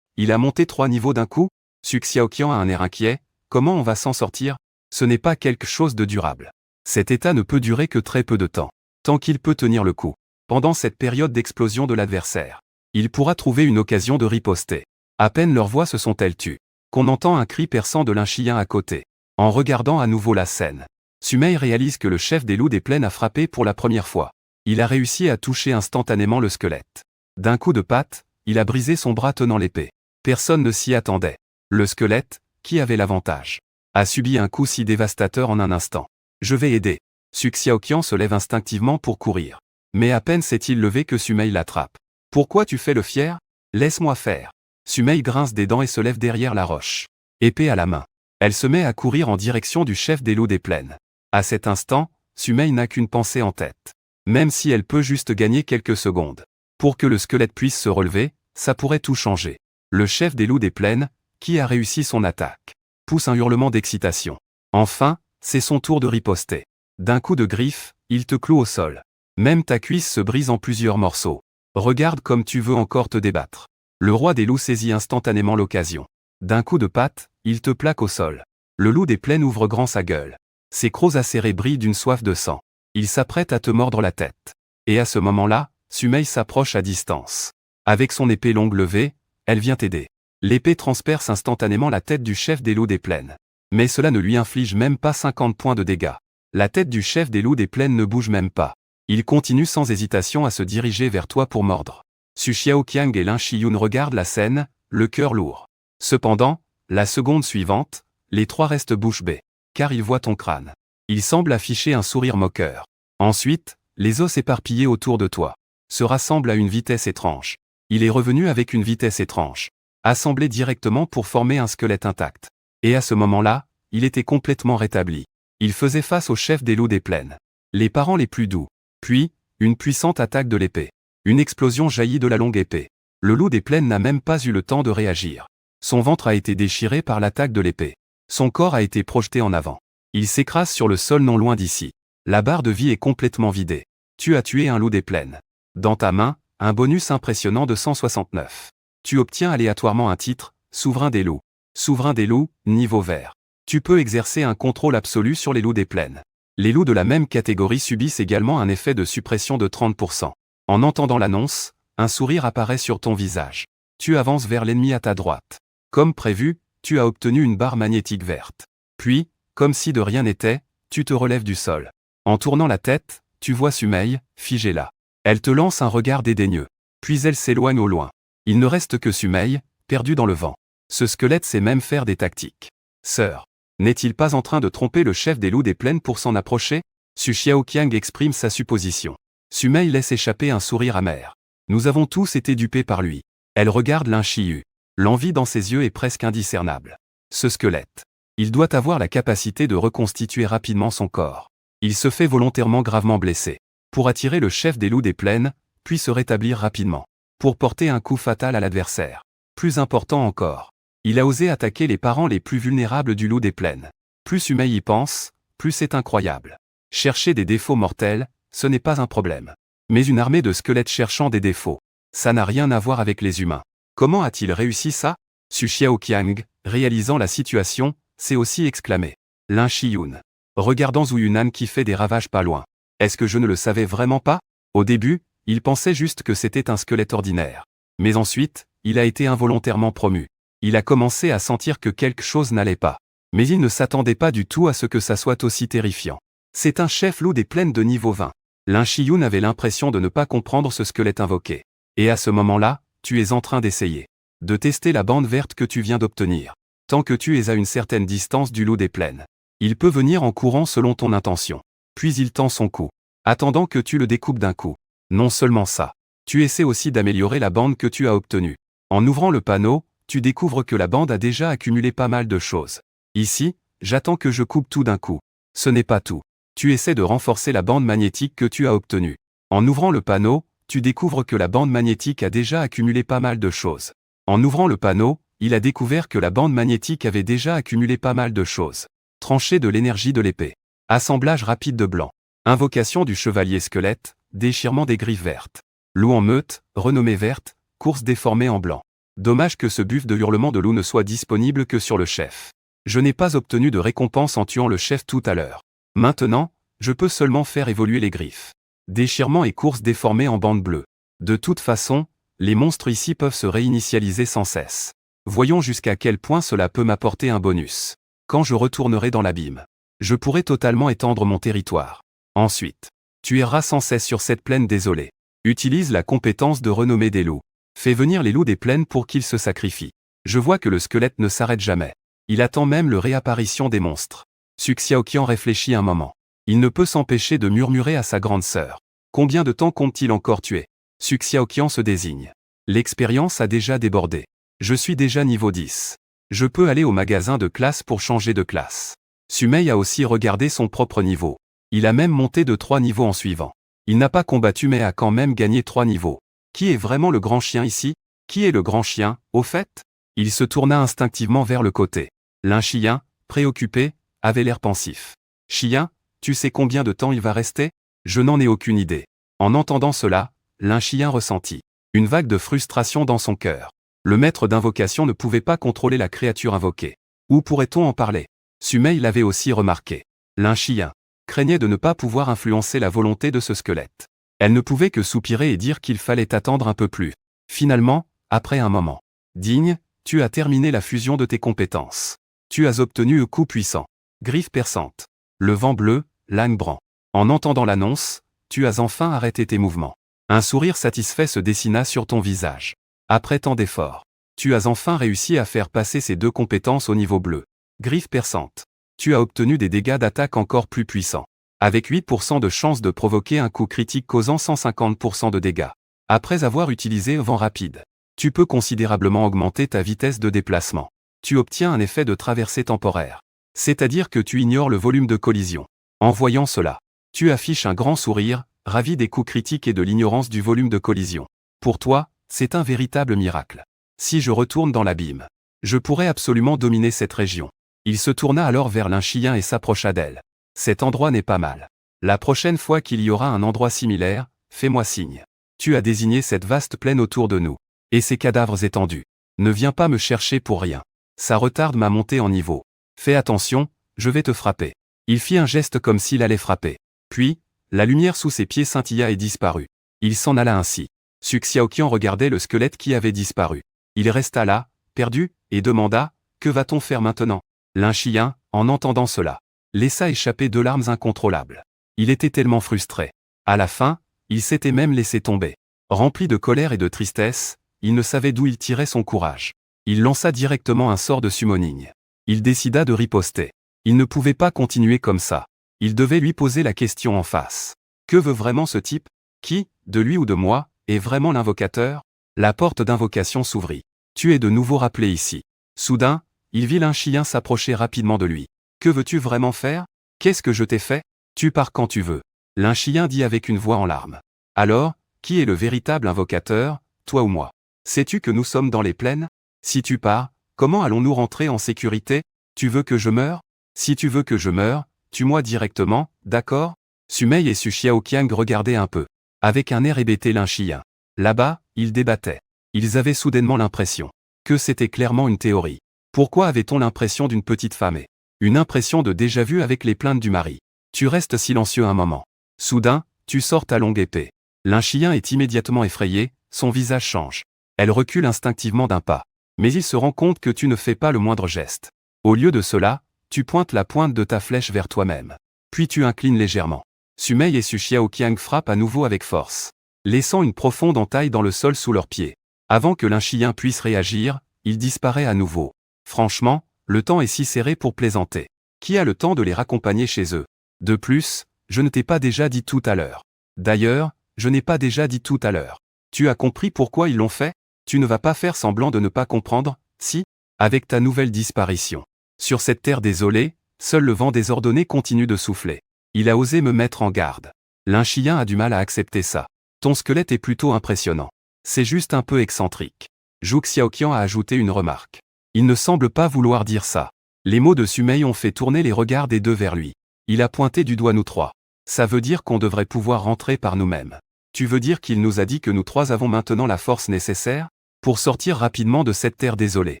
Il a monté 3 niveaux d'un coup? Su Xiaoqian a un air inquiet. Comment on va s'en sortir? Ce n'est pas quelque chose de durable. Cet état ne peut durer que très peu de temps. Tant qu'il peut tenir le coup. Pendant cette période d'explosion de l'adversaire, il pourra trouver une occasion de riposter. À peine leurs voix se sont-elles tues, qu'on entend un cri perçant de Lin Xian à côté. En regardant à nouveau la scène, Sumei réalise que le chef des loups des plaines a frappé pour la première fois. Il a réussi à toucher instantanément le squelette. D'un coup de patte, il a brisé son bras tenant l'épée. Personne ne s'y attendait. Le squelette, qui avait l'avantage, a subi un coup si dévastateur en un instant. Je vais aider. Su Xiaoqian se lève instinctivement pour courir. Mais à peine s'est-il levé que Sumei l'attrape. Pourquoi tu fais le fier? Laisse-moi faire. Sumei grince des dents et se lève derrière la roche. Épée à la main. Elle se met à courir en direction du chef des loups des plaines. À cet instant, Sumei n'a qu'une pensée en tête. Même si elle peut juste gagner quelques secondes. Pour que le squelette puisse se relever, ça pourrait tout changer. Le chef des loups des plaines, qui a réussi son attaque, pousse un hurlement d'excitation. Enfin, c'est son tour de riposter. D'un coup de griffe, il te cloue au sol. Même ta cuisse se brise en plusieurs morceaux. Regarde comme tu veux encore te débattre. Le roi des loups saisit instantanément l'occasion. D'un coup de patte, il te plaque au sol. Le loup des plaines ouvre grand sa gueule. Ses crocs acérés brillent d'une soif de sang. Il s'apprête à te mordre la tête. Et à ce moment-là, Sumei s'approche à distance. Avec son épée longue levée, elle vient t'aider. L'épée transperce instantanément la tête du chef des loups des plaines. Mais cela ne lui inflige même pas 50 points de dégâts. La tête du chef des loups des plaines ne bouge même pas. Il continue sans hésitation à se diriger vers toi pour mordre. Su Xiaoqiang et Lin Shiyun regardent la scène, le cœur lourd. Cependant, la seconde suivante, les trois restent bouche bée, car ils voient ton crâne. Il semble afficher un sourire moqueur. Ensuite, les os éparpillés autour de toi se rassemblent à une vitesse étrange. Il est revenu avec une vitesse étrange, assemblé directement pour former un squelette intact. Et à ce moment-là, il était complètement rétabli. Il faisait face au chef des loups des plaines. Les parents les plus doux. Puis, une puissante attaque de l'épée. Une explosion jaillit de la longue épée. Le loup des plaines n'a même pas eu le temps de réagir. Son ventre a été déchiré par l'attaque de l'épée. Son corps a été projeté en avant. Il s'écrase sur le sol non loin d'ici. La barre de vie est complètement vidée. Tu as tué un loup des plaines. Dans ta main, un bonus impressionnant de 169. Tu obtiens aléatoirement un titre, Souverain des loups. Souverain des loups, niveau vert. Tu peux exercer un contrôle absolu sur les loups des plaines. Les loups de la même catégorie subissent également un effet de suppression de 30%. En entendant l'annonce, un sourire apparaît sur ton visage. Tu avances vers l'ennemi à ta droite. Comme prévu, tu as obtenu une barre magnétique verte. Puis, comme si de rien n'était, tu te relèves du sol. En tournant la tête, tu vois Sumei, figée là. Elle te lance un regard dédaigneux. Puis elle s'éloigne au loin. Il ne reste que Sumei, perdu dans le vent. Ce squelette sait même faire des tactiques. Sœur, n'est-il pas en train de tromper le chef des loups des plaines pour s'en approcher? Su Xiaoqiang exprime sa supposition. Sumei laisse échapper un sourire amer. Nous avons tous été dupés par lui. Elle regarde Lin Shiyu. L'envie dans ses yeux est presque indiscernable. Ce squelette. Il doit avoir la capacité de reconstituer rapidement son corps. Il se fait volontairement gravement blesser. Pour attirer le chef des loups des plaines, puis se rétablir rapidement. Pour porter un coup fatal à l'adversaire. Plus important encore. Il a osé attaquer les parents les plus vulnérables du loup des plaines. Plus Sumei y pense, plus c'est incroyable. Chercher des défauts mortels, ce n'est pas un problème. Mais une armée de squelettes cherchant des défauts, ça n'a rien à voir avec les humains. Comment a-t-il réussi ça? Su Xiaoqiang, réalisant la situation, s'est aussi exclamé. Lin Shiyun. Regardant Zhu Yunan qui fait des ravages pas loin. Est-ce que je ne le savais vraiment pas? Au début, il pensait juste que c'était un squelette ordinaire. Mais ensuite, il a été involontairement promu. Il a commencé à sentir que quelque chose n'allait pas. Mais il ne s'attendait pas du tout à ce que ça soit aussi terrifiant. C'est un chef loup des plaines de niveau 20. Lin Shiyun avait l'impression de ne pas comprendre ce squelette invoqué. Et à ce moment-là, tu es en train d'essayer de tester la bande verte que tu viens d'obtenir. Tant que tu es à une certaine distance du loup des plaines, il peut venir en courant selon ton intention. Puis il tend son cou, attendant que tu le découpes d'un coup. Non seulement ça, tu essaies aussi d'améliorer la bande que tu as obtenue. En ouvrant le panneau, tu découvres que la bande a déjà accumulé pas mal de choses. Ici, j'attends que je coupe tout d'un coup. Ce n'est pas tout. Tu essaies de renforcer la bande magnétique que tu as obtenue. En ouvrant le panneau, tu découvres que la bande magnétique a déjà accumulé pas mal de choses. En ouvrant le panneau, il a découvert que la bande magnétique avait déjà accumulé pas mal de choses. Trancher de l'énergie de l'épée. Assemblage rapide de blanc. Invocation du chevalier squelette, déchirement des griffes vertes. Loup en meute, renommée verte, course déformée en blanc. Dommage que ce buff de hurlement de loup ne soit disponible que sur le chef. Je n'ai pas obtenu de récompense en tuant le chef tout à l'heure. Maintenant, je peux seulement faire évoluer les griffes. Déchirement et course déformée en bande bleue. De toute façon, les monstres ici peuvent se réinitialiser sans cesse. Voyons jusqu'à quel point cela peut m'apporter un bonus. Quand je retournerai dans l'abîme, je pourrai totalement étendre mon territoire. Ensuite, tu erras sans cesse sur cette plaine désolée. Utilise la compétence de renommée des loups. Fais venir les loups des plaines pour qu'ils se sacrifient. Je vois que le squelette ne s'arrête jamais. Il attend même le réapparition des monstres. Su Xiaoqiang réfléchit un moment. Il ne peut s'empêcher de murmurer à sa grande sœur. Combien de temps compte-t-il encore tuer? Su Xiaoqiang se désigne. L'expérience a déjà débordé. Je suis déjà niveau 10. Je peux aller au magasin de classe pour changer de classe. Sumei a aussi regardé son propre niveau. Il a même monté de 3 niveaux en suivant. Il n'a pas combattu mais a quand même gagné 3 niveaux. Qui est vraiment le grand chien ici? Qui est le grand chien, au fait? Il se tourna instinctivement vers le côté. L'un-chien, préoccupé, avait l'air pensif. Chien, tu sais combien de temps il va rester? Je n'en ai aucune idée. En entendant cela, l'un-chien ressentit une vague de frustration dans son cœur. Le maître d'invocation ne pouvait pas contrôler la créature invoquée. Où pourrait-on en parler? Sumei l'avait aussi remarqué. L'un-chien craignait de ne pas pouvoir influencer la volonté de ce squelette. Elle ne pouvait que soupirer et dire qu'il fallait attendre un peu plus. Finalement, après un moment. Digne, tu as terminé la fusion de tes compétences. Tu as obtenu un coup puissant. Griffe perçante. Le vent bleu, l'âne brand. En entendant l'annonce, tu as enfin arrêté tes mouvements. Un sourire satisfait se dessina sur ton visage. Après tant d'efforts, tu as enfin réussi à faire passer ces 2 compétences au niveau bleu. Griffe perçante. Tu as obtenu des dégâts d'attaque encore plus puissants. Avec 8% de chance de provoquer un coup critique causant 150% de dégâts. Après avoir utilisé vent rapide, tu peux considérablement augmenter ta vitesse de déplacement. Tu obtiens un effet de traversée temporaire. C'est-à-dire que tu ignores le volume de collision. En voyant cela, tu affiches un grand sourire, ravi des coups critiques et de l'ignorance du volume de collision. Pour toi, c'est un véritable miracle. Si je retourne dans l'abîme, je pourrais absolument dominer cette région. Il se tourna alors vers l'un-chien et s'approcha d'elle. Cet endroit n'est pas mal. La prochaine fois qu'il y aura un endroit similaire, fais-moi signe. Tu as désigné cette vaste plaine autour de nous. Et ces cadavres étendus. Ne viens pas me chercher pour rien. Ça retarde ma montée en niveau. Fais attention, je vais te frapper. Il fit un geste comme s'il allait frapper. Puis, la lumière sous ses pieds scintilla et disparut. Il s'en alla ainsi. Su Xiaoqian regardait le squelette qui avait disparu. Il resta là, perdu, et demanda, « Que va-t-on faire maintenant ?» L'un-chien, en entendant cela, laissa échapper 2 larmes incontrôlables. Il était tellement frustré. À la fin, il s'était même laissé tomber. Rempli de colère et de tristesse, il ne savait d'où il tirait son courage. Il lança directement un sort de summoning. Il décida de riposter. Il ne pouvait pas continuer comme ça. Il devait lui poser la question en face. Que veut vraiment ce type? Qui, de lui ou de moi, est vraiment l'invocateur? La porte d'invocation s'ouvrit. Tu es de nouveau rappelé ici. Soudain, il vit l'un-chien s'approcher rapidement de lui. Que veux-tu vraiment faire? Qu'est-ce que je t'ai fait? Tu pars quand tu veux. L'un-chien dit avec une voix en larmes. Alors, qui est le véritable invocateur, toi ou moi? Sais-tu que nous sommes dans les plaines? Si tu pars, comment allons-nous rentrer en sécurité? Tu veux que je meure? Si tu veux que je meure, tue-moi directement, d'accord? Sumei et Su Xiaoqiang regardaient un peu. Avec un air hébété l'un-chien. Là-bas, ils débattaient. Ils avaient soudainement l'impression que c'était clairement une théorie. Pourquoi avait-on l'impression d'une petite femme et une impression de déjà-vu avec les plaintes du mari? Tu restes silencieux un moment. Soudain, tu sors ta longue épée. L'un-chien est immédiatement effrayé, son visage change. Elle recule instinctivement d'un pas. Mais il se rend compte que tu ne fais pas le moindre geste. Au lieu de cela, tu pointes la pointe de ta flèche vers toi-même. Puis tu inclines légèrement. Sumei et Su Xiaoqiang frappent à nouveau avec force, laissant une profonde entaille dans le sol sous leurs pieds. Avant que l'un-chien puisse réagir, il disparaît à nouveau. Franchement, le temps est si serré pour plaisanter. Qui a le temps de les raccompagner chez eux? De plus, je ne t'ai pas déjà dit tout à l'heure. D'ailleurs, je n'ai pas déjà dit tout à l'heure. Tu as compris pourquoi ils l'ont fait? Tu ne vas pas faire semblant de ne pas comprendre, si? Avec ta nouvelle disparition. Sur cette terre désolée, seul le vent désordonné continue de souffler. Il a osé me mettre en garde. L'un-chien a du mal à accepter ça. Ton squelette est plutôt impressionnant. C'est juste un peu excentrique. Zhu Xiaoqian a ajouté une remarque. Il ne semble pas vouloir dire ça. Les mots de Sumei ont fait tourner les regards des deux vers lui. Il a pointé du doigt nous trois. Ça veut dire qu'on devrait pouvoir rentrer par nous-mêmes. Tu veux dire qu'il nous a dit que nous trois avons maintenant la force nécessaire pour sortir rapidement de cette terre désolée?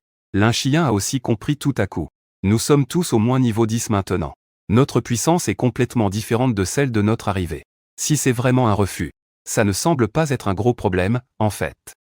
L'un-chien a aussi compris tout à coup. Nous sommes tous au moins niveau 10 maintenant. Notre puissance est complètement différente de celle de notre arrivée. Si c'est vraiment un refus, ça ne semble pas être un gros problème, en fait.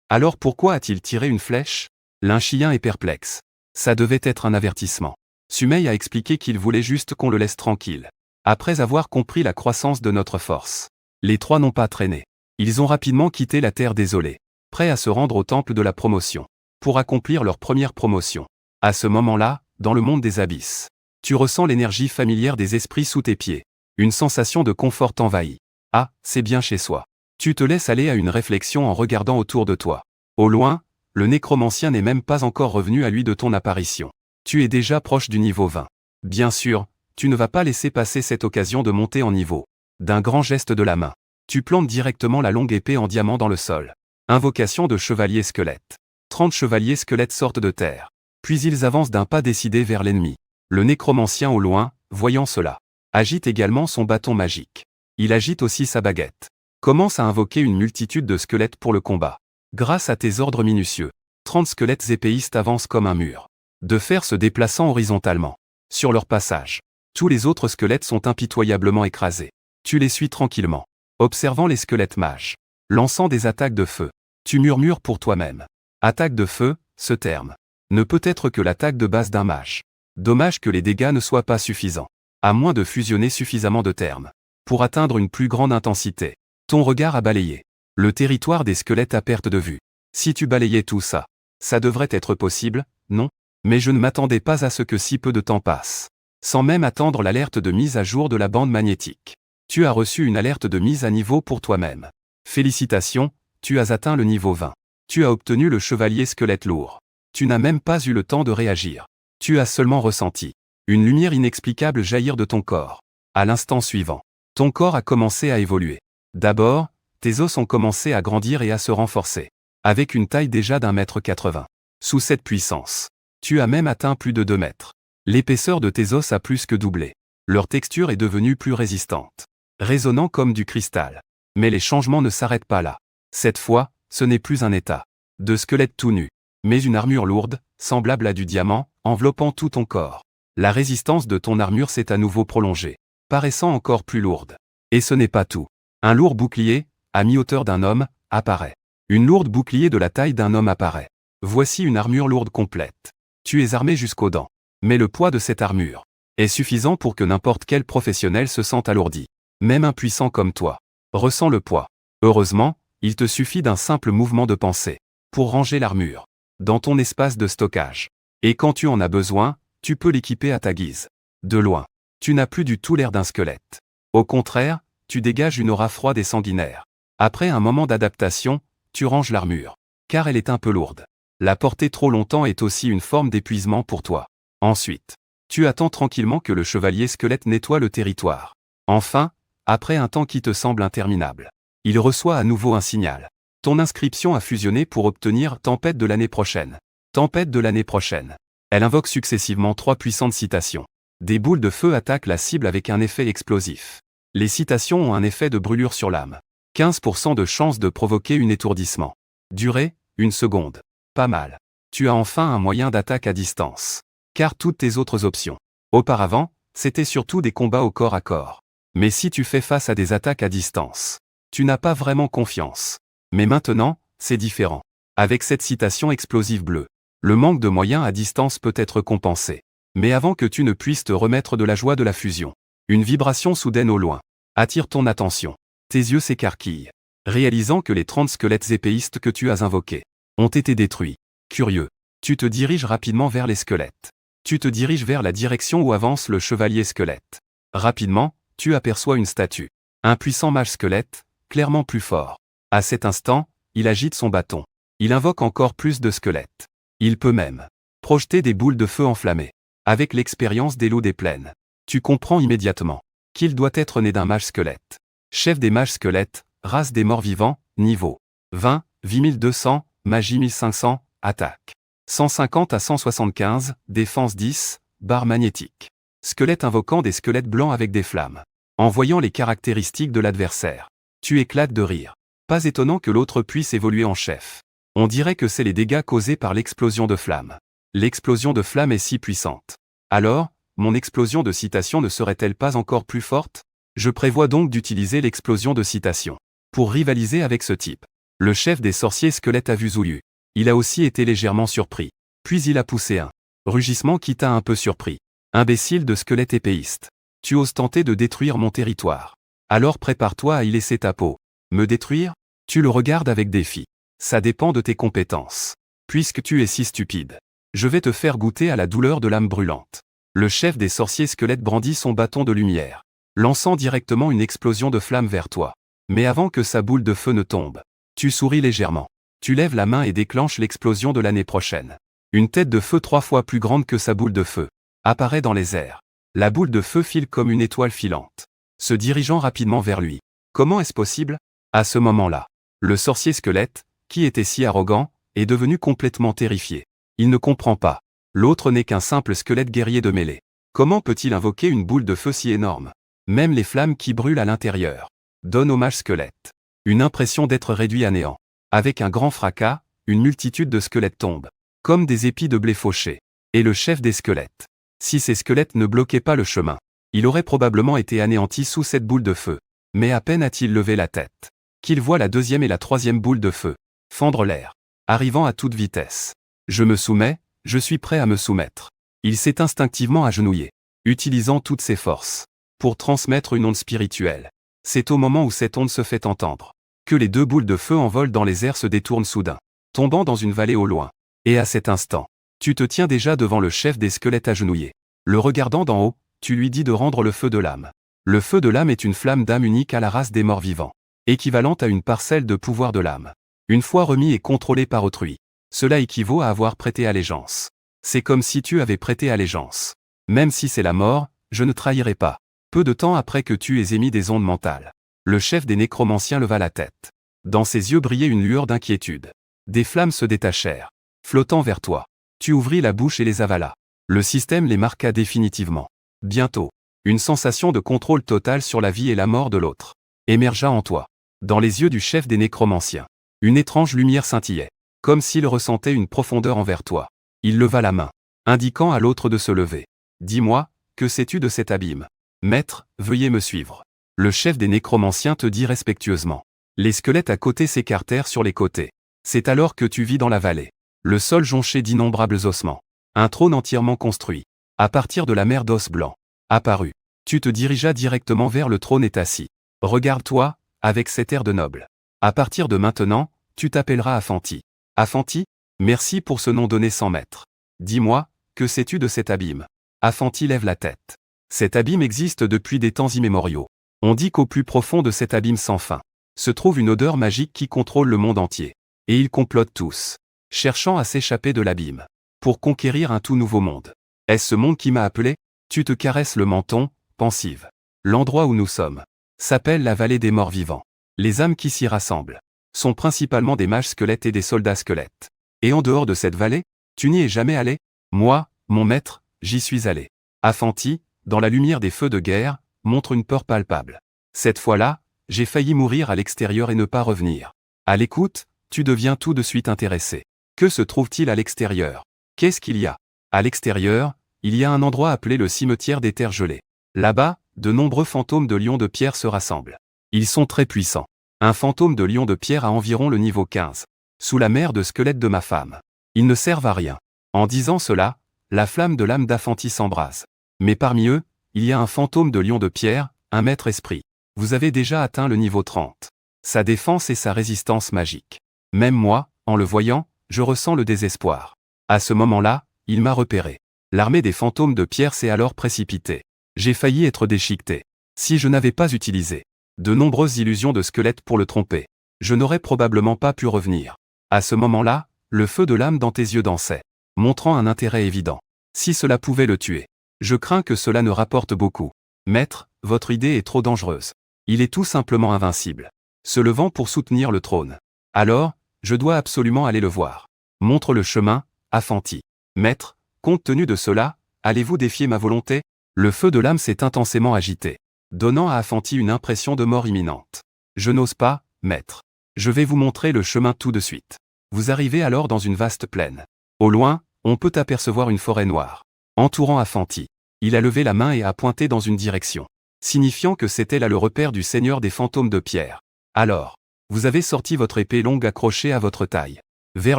Alors pourquoi a-t-il tiré une flèche? L'un-chien est perplexe. Ça devait être un avertissement. Sumei a expliqué qu'il voulait juste qu'on le laisse tranquille. Après avoir compris la croissance de notre force, les trois n'ont pas traîné. Ils ont rapidement quitté la terre désolée, prêts à se rendre au temple de la promotion, pour accomplir leur première promotion. À ce moment-là, dans le monde des abysses, tu ressens l'énergie familière des esprits sous tes pieds. Une sensation de confort t'envahit. Ah, c'est bien chez soi. Tu te laisses aller à une réflexion en regardant autour de toi. Au loin, le nécromancien n'est même pas encore revenu à lui de ton apparition. Tu es déjà proche du niveau 20. Bien sûr, tu ne vas pas laisser passer cette occasion de monter en niveau. D'un grand geste de la main, Tu plantes directement la longue épée en diamant dans le sol. Invocation de chevalier squelette. 30 chevaliers squelettes sortent de terre. Puis ils avancent d'un pas décidé vers l'ennemi. Le nécromancien au loin, voyant cela, agite également son bâton magique. Il agite aussi sa baguette. Commence à invoquer une multitude de squelettes pour le combat. Grâce à tes ordres minutieux, 30 squelettes épéistes avancent comme un mur de fer se déplaçant horizontalement. Sur leur passage, tous les autres squelettes sont impitoyablement écrasés. Tu les suis tranquillement, observant les squelettes mages, lançant des attaques de feu. Tu murmures pour toi-même. Attaque de feu, ce terme ne peut être que l'attaque de base d'un mage. Dommage que les dégâts ne soient pas suffisants, à moins de fusionner suffisamment de termes pour atteindre une plus grande intensité. Ton regard a balayé le territoire des squelettes à perte de vue. Si tu balayais tout ça, ça devrait être possible, non? Mais je ne m'attendais pas à ce que si peu de temps passe. Sans même attendre l'alerte de mise à jour de la bande magnétique. Tu as reçu une alerte de mise à niveau pour toi-même. Félicitations, tu as atteint le niveau 20. Tu as obtenu le chevalier squelette lourd. Tu n'as même pas eu le temps de réagir. Tu as seulement ressenti une lumière inexplicable jaillir de ton corps. À l'instant suivant, ton corps a commencé à évoluer. D'abord, tes os ont commencé à grandir et à se renforcer, avec une taille déjà d'1,80 m. Sous cette puissance, tu as même atteint plus de 2 mètres. L'épaisseur de tes os a plus que doublé. Leur texture est devenue plus résistante, résonnant comme du cristal. Mais les changements ne s'arrêtent pas là. Cette fois, ce n'est plus un état de squelette tout nu, mais une armure lourde, semblable à du diamant, enveloppant tout ton corps. La résistance de ton armure s'est à nouveau prolongée, paraissant encore plus lourde. Et ce n'est pas tout. Un lourd bouclier, à mi-hauteur d'un homme, apparaît. Une lourde bouclier de la taille d'un homme apparaît. Voici une armure lourde complète. Tu es armé jusqu'aux dents. Mais le poids de cette armure est suffisant pour que n'importe quel professionnel se sente alourdi. Même un puissant comme toi ressent le poids. Heureusement, il te suffit d'un simple mouvement de pensée pour ranger l'armure dans ton espace de stockage. Et quand tu en as besoin, tu peux l'équiper à ta guise. De loin, tu n'as plus du tout l'air d'un squelette. Au contraire, tu dégages une aura froide et sanguinaire. Après un moment d'adaptation, tu ranges l'armure, car elle est un peu lourde. La porter trop longtemps est aussi une forme d'épuisement pour toi. Ensuite, tu attends tranquillement que le chevalier squelette nettoie le territoire. Enfin, après un temps qui te semble interminable, il reçoit à nouveau un signal. Ton inscription a fusionné pour obtenir Tempête de l'année prochaine. Tempête de l'année prochaine. Elle invoque successivement 3 puissantes citations. Des boules de feu attaquent la cible avec un effet explosif. Les citations ont un effet de brûlure sur l'âme. 15% de chance de provoquer un étourdissement. Durée, 1 seconde. Pas mal. Tu as enfin un moyen d'attaque à distance. Car toutes tes autres options, auparavant, c'était surtout des combats au corps à corps. Mais si tu fais face à des attaques à distance, tu n'as pas vraiment confiance. Mais maintenant, c'est différent. Avec cette citation explosive bleue, le manque de moyens à distance peut être compensé. Mais avant que tu ne puisses te remettre de la joie de la fusion, une vibration soudaine au loin attire ton attention. Tes yeux s'écarquillent, réalisant que les 30 squelettes épéistes que tu as invoqués ont été détruits. Curieux, tu te diriges rapidement vers les squelettes. Tu te diriges vers la direction où avance le chevalier squelette. Rapidement, tu aperçois une statue. Un puissant mage squelette, clairement plus fort. À cet instant, il agite son bâton. Il invoque encore plus de squelettes. Il peut même projeter des boules de feu enflammées. Avec l'expérience des loups des plaines, tu comprends immédiatement qu'il doit être né d'un mage squelette. Chef des mages squelettes, race des morts vivants, niveau 20, vie 1200, magie 1500, attaque 150 à 175, défense 10, barre magnétique. Squelette invoquant des squelettes blancs avec des flammes. En voyant les caractéristiques de l'adversaire, tu éclates de rire. Pas étonnant que l'autre puisse évoluer en chef. On dirait que c'est les dégâts causés par l'explosion de flammes. L'explosion de flammes est si puissante. Alors, mon explosion de citation ne serait-elle pas encore plus forte? Je prévois donc d'utiliser l'explosion de citation pour rivaliser avec ce type. Le chef des sorciers squelettes a vu Zoulu. Il a aussi été légèrement surpris. Puis il a poussé un rugissement qui t'a un peu surpris. Imbécile de squelette épéiste. Tu oses tenter de détruire mon territoire. Alors prépare-toi à y laisser ta peau. Me détruire? Tu le regardes avec défi. Ça dépend de tes compétences. Puisque tu es si stupide, je vais te faire goûter à la douleur de l'âme brûlante. Le chef des sorciers squelettes brandit son bâton de lumière, lançant directement une explosion de flamme vers toi. Mais avant que sa boule de feu ne tombe, tu souris légèrement. Tu lèves la main et déclenches l'explosion de l'année prochaine. Une tête de feu 3 fois plus grande que sa boule de feu apparaît dans les airs. La boule de feu file comme une étoile filante, se dirigeant rapidement vers lui. Comment est-ce possible? À ce moment-là, le sorcier squelette, qui était si arrogant, est devenu complètement terrifié. Il ne comprend pas. L'autre n'est qu'un simple squelette guerrier de mêlée. Comment peut-il invoquer une boule de feu si énorme? Même les flammes qui brûlent à l'intérieur donnent au mage squelette une impression d'être réduit à néant. Avec un grand fracas, une multitude de squelettes tombent, comme des épis de blé fauchés. Et le chef des squelettes, si ces squelettes ne bloquaient pas le chemin, il aurait probablement été anéanti sous cette boule de feu. Mais à peine a-t-il levé la tête, qu'il voit la deuxième et la troisième boule de feu fendre l'air, arrivant à toute vitesse. Je me soumets, je suis prêt à me soumettre. Il s'est instinctivement agenouillé, utilisant toutes ses forces, pour transmettre une onde spirituelle. C'est au moment où cette onde se fait entendre, que les deux boules de feu en vol dans les airs se détournent soudain, tombant dans une vallée au loin. Et à cet instant, tu te tiens déjà devant le chef des squelettes agenouillés. Le regardant d'en haut, tu lui dis de rendre le feu de l'âme. Le feu de l'âme est une flamme d'âme unique à la race des morts vivants, équivalente à une parcelle de pouvoir de l'âme. Une fois remis et contrôlé par autrui, cela équivaut à avoir prêté allégeance. C'est comme si tu avais prêté allégeance. Même si c'est la mort, je ne trahirai pas. Peu de temps après que tu aies émis des ondes mentales, le chef des nécromanciens leva la tête. Dans ses yeux brillait une lueur d'inquiétude. Des flammes se détachèrent, flottant vers toi. Tu ouvris la bouche et les avalas. Le système les marqua définitivement. Bientôt, une sensation de contrôle total sur la vie et la mort de l'autre émergea en toi. Dans les yeux du chef des nécromanciens, une étrange lumière scintillait, comme s'il ressentait une profondeur envers toi. Il leva la main, indiquant à l'autre de se lever. Dis-moi, que sais-tu de cet abîme? Maître, veuillez me suivre. Le chef des nécromanciens te dit respectueusement. Les squelettes à côté s'écartèrent sur les côtés. C'est alors que tu vis dans la vallée le sol jonché d'innombrables ossements. Un trône entièrement construit, à partir de la mer d'os blancs, apparut. Tu te dirigeas directement vers le trône et t'assis. Regarde-toi, avec cet air de noble. À partir de maintenant, tu t'appelleras Afanti. Afanti? Merci pour ce nom donné sans maître. Dis-moi, que sais-tu de cet abîme? Afanti lève la tête. Cet abîme existe depuis des temps immémoriaux. On dit qu'au plus profond de cet abîme sans fin, se trouve une odeur magique qui contrôle le monde entier. Et ils complotent tous, cherchant à s'échapper de l'abîme, pour conquérir un tout nouveau monde. Est-ce ce monde qui m'a appelé? Tu te caresses le menton, pensive. L'endroit où nous sommes s'appelle la vallée des morts vivants. Les âmes qui s'y rassemblent sont principalement des mages squelettes et des soldats squelettes. Et en dehors de cette vallée, tu n'y es jamais allé? Moi, mon maître, j'y suis allé. Afanti, dans la lumière des feux de guerre, montre une peur palpable. Cette fois-là, j'ai failli mourir à l'extérieur et ne pas revenir. À l'écoute, tu deviens tout de suite intéressé. Que se trouve-t-il à l'extérieur? Qu'est-ce qu'il y a? À l'extérieur, il y a un endroit appelé le cimetière des terres gelées. Là-bas, de nombreux fantômes de lions de pierre se rassemblent. Ils sont très puissants. Un fantôme de lion de pierre a environ le niveau 15. Sous la mer de squelette de ma femme. Ils ne servent à rien. En disant cela, la flamme de l'âme d'Afanti s'embrase. Mais parmi eux, il y a un fantôme de lion de pierre, un maître esprit. Vous avez déjà atteint le niveau 30. Sa défense et sa résistance magique. Même moi, en le voyant, je ressens le désespoir. À ce moment-là, il m'a repéré. L'armée des fantômes de pierre s'est alors précipitée. J'ai failli être déchiqueté. Si je n'avais pas utilisé de nombreuses illusions de squelette pour le tromper, je n'aurais probablement pas pu revenir. À ce moment-là, le feu de l'âme dans tes yeux dansait, montrant un intérêt évident. Si cela pouvait le tuer, je crains que cela ne rapporte beaucoup. Maître, votre idée est trop dangereuse. Il est tout simplement invincible. Se levant pour soutenir le trône. Alors, je dois absolument aller le voir. Montre le chemin, Afanti. Maître, compte tenu de cela, allez-vous défier ma volonté? Le feu de l'âme s'est intensément agité, donnant à Afanti une impression de mort imminente. Je n'ose pas, maître. Je vais vous montrer le chemin tout de suite. Vous arrivez alors dans une vaste plaine. Au loin, on peut apercevoir une forêt noire, entourant Afanti. Il a levé la main et a pointé dans une direction, signifiant que c'était là le repère du seigneur des fantômes de pierre. Alors, vous avez sorti votre épée longue accrochée à votre taille. Vers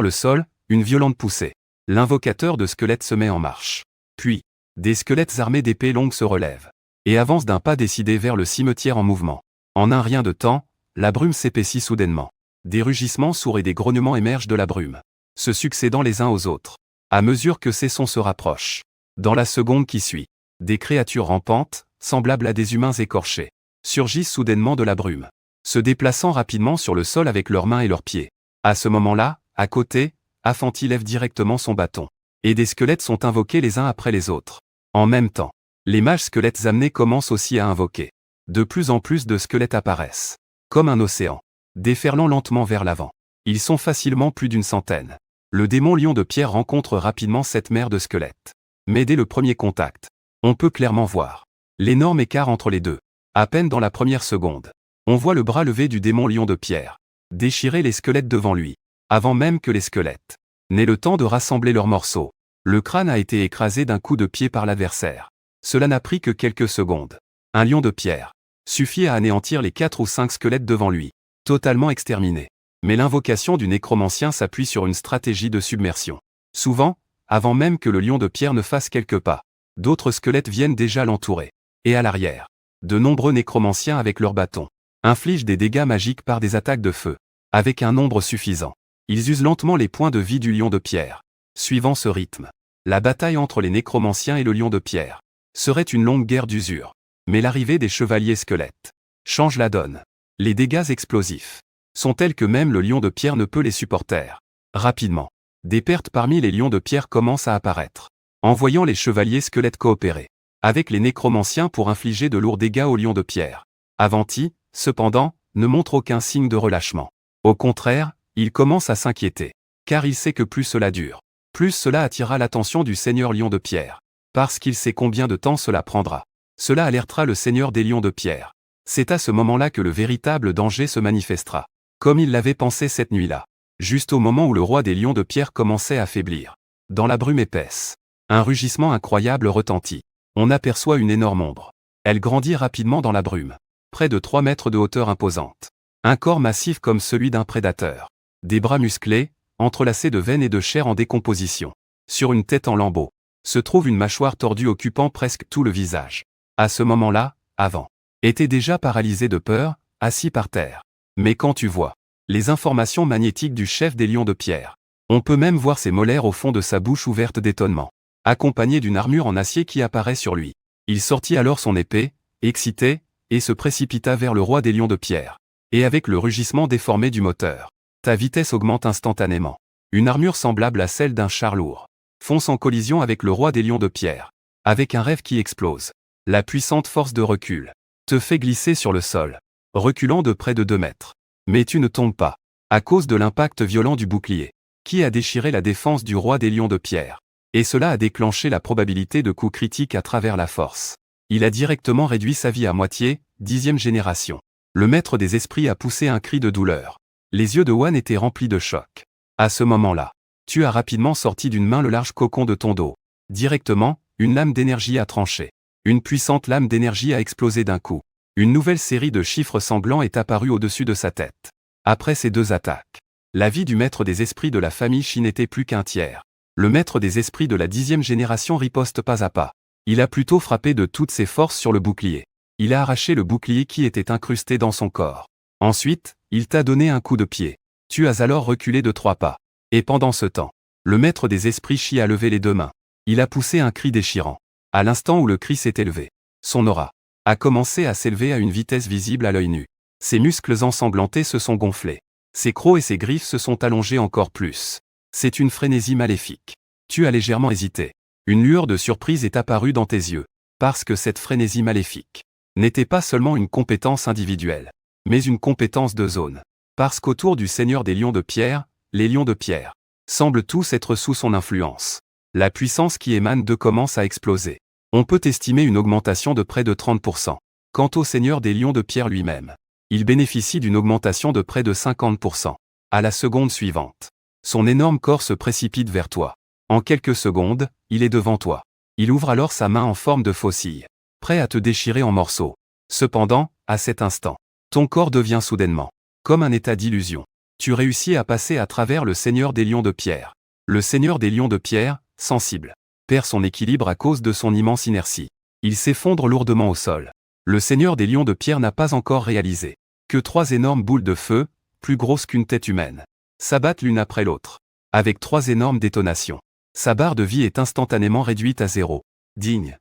le sol, une violente poussée. L'invocateur de squelettes se met en marche. Puis, des squelettes armés d'épées longues se relèvent et avancent d'un pas décidé vers le cimetière en mouvement. En un rien de temps, la brume s'épaissit soudainement. Des rugissements sourds et des grognements émergent de la brume, se succédant les uns aux autres, à mesure que ces sons se rapprochent. Dans la seconde qui suit, des créatures rampantes, semblables à des humains écorchés, surgissent soudainement de la brume, se déplaçant rapidement sur le sol avec leurs mains et leurs pieds. À ce moment-là, à côté, Afanti lève directement son bâton, et des squelettes sont invoqués les uns après les autres. En même temps, les mages squelettes amenés commencent aussi à invoquer. De plus en plus de squelettes apparaissent. comme un océan, déferlant lentement vers l'avant. Ils sont facilement plus d'une centaine. Le démon lion de pierre rencontre rapidement cette mer de squelettes. Mais dès le premier contact, on peut clairement voir l'énorme écart entre les deux. À peine dans la première seconde, on voit le bras levé du démon lion de pierre, déchirer les squelettes devant lui, avant même que les squelettes n'aient le temps de rassembler leurs morceaux. Le crâne a été écrasé d'un coup de pied par l'adversaire. Cela n'a pris que quelques secondes. Un lion de pierre suffit à anéantir les 4 ou 5 squelettes devant lui, totalement exterminés. Mais l'invocation du nécromancien s'appuie sur une stratégie de submersion. Souvent, avant même que le lion de pierre ne fasse quelques pas, d'autres squelettes viennent déjà l'entourer. Et à l'arrière, de nombreux nécromanciens avec leurs bâtons infligent des dégâts magiques par des attaques de feu. Avec un nombre suffisant, ils usent lentement les points de vie du lion de pierre. Suivant ce rythme, la bataille entre les nécromanciens et le lion de pierre serait une longue guerre d'usure. Mais l'arrivée des chevaliers squelettes change la donne. Les dégâts explosifs sont tels que même le lion de pierre ne peut les supporter. Rapidement, des pertes parmi les lions de pierre commencent à apparaître. En voyant les chevaliers squelettes coopérer avec les nécromanciens pour infliger de lourds dégâts aux lions de pierre, Avanti, cependant, ne montre aucun signe de relâchement. Au contraire, il commence à s'inquiéter, car il sait que plus cela dure, plus cela attirera l'attention du seigneur lion de pierre, parce qu'il sait combien de temps cela prendra. Cela alertera le seigneur des lions de pierre. C'est à ce moment-là que le véritable danger se manifestera, comme il l'avait pensé cette nuit-là, juste au moment où le roi des lions de pierre commençait à faiblir. Dans la brume épaisse, un rugissement incroyable retentit. On aperçoit une énorme ombre. Elle grandit rapidement dans la brume, près de 3 mètres de hauteur imposante. Un corps massif comme celui d'un prédateur. Des bras musclés, entrelacés de veines et de chair en décomposition. Sur une tête en lambeaux, se trouve une mâchoire tordue occupant presque tout le visage. À ce moment-là, Avant était déjà paralysé de peur, assis par terre. Mais quand tu vois les informations magnétiques du chef des lions de pierre, on peut même voir ses molaires au fond de sa bouche ouverte d'étonnement, accompagné d'une armure en acier qui apparaît sur lui. Il sortit alors son épée, excité, et se précipita vers le roi des lions de pierre. Et avec le rugissement déformé du moteur, ta vitesse augmente instantanément. Une armure semblable à celle d'un char lourd fonce en collision avec le roi des lions de pierre. Avec un rêve qui explose, la puissante force de recul te fait glisser sur le sol, reculant de près de 2 mètres. Mais tu ne tombes pas, à cause de l'impact violent du bouclier, qui a déchiré la défense du roi des lions de pierre. Et cela a déclenché la probabilité de coups critiques à travers la force. Il a directement réduit sa vie à moitié, 10e génération. Le maître des esprits a poussé un cri de douleur. Les yeux de Wan étaient remplis de choc. À ce moment-là, tu as rapidement sorti d'une main le large cocon de ton dos. Directement, une lame d'énergie a tranché. Une puissante lame d'énergie a explosé d'un coup. Une nouvelle série de chiffres sanglants est apparue au-dessus de sa tête. Après ces 2 attaques, la vie du maître des esprits de la famille Shi n'était plus qu'un tiers. Le maître des esprits de la 10e génération riposte pas à pas. Il a plutôt frappé de toutes ses forces sur le bouclier. Il a arraché le bouclier qui était incrusté dans son corps. Ensuite, il t'a donné un coup de pied. Tu as alors reculé de 3 pas. Et pendant ce temps, le maître des esprits Shi a levé les 2 mains. Il a poussé un cri déchirant. À l'instant où le cri s'est élevé, son aura a commencé à s'élever à une vitesse visible à l'œil nu. Ses muscles ensanglantés se sont gonflés. Ses crocs et ses griffes se sont allongés encore plus. C'est une frénésie maléfique. Tu as légèrement hésité. Une lueur de surprise est apparue dans tes yeux, parce que cette frénésie maléfique n'était pas seulement une compétence individuelle, mais une compétence de zone. Parce qu'autour du seigneur des lions de pierre, les lions de pierre semblent tous être sous son influence. La puissance qui émane d'eux commence à exploser. On peut estimer une augmentation de près de 30%. Quant au seigneur des lions de pierre lui-même, il bénéficie d'une augmentation de près de 50%. À la seconde suivante, son énorme corps se précipite vers toi. En quelques secondes, il est devant toi. Il ouvre alors sa main en forme de faucille, prêt à te déchirer en morceaux. Cependant, à cet instant, ton corps devient soudainement comme un état d'illusion. Tu réussis à passer à travers le seigneur des lions de pierre. Le seigneur des lions de pierre, sensible, perd son équilibre à cause de son immense inertie. Il s'effondre lourdement au sol. Le seigneur des lions de pierre n'a pas encore réalisé que 3 énormes boules de feu, plus grosses qu'une tête humaine, s'abattent l'une après l'autre, avec 3 énormes détonations. Sa barre de vie est instantanément réduite à 0. Digne.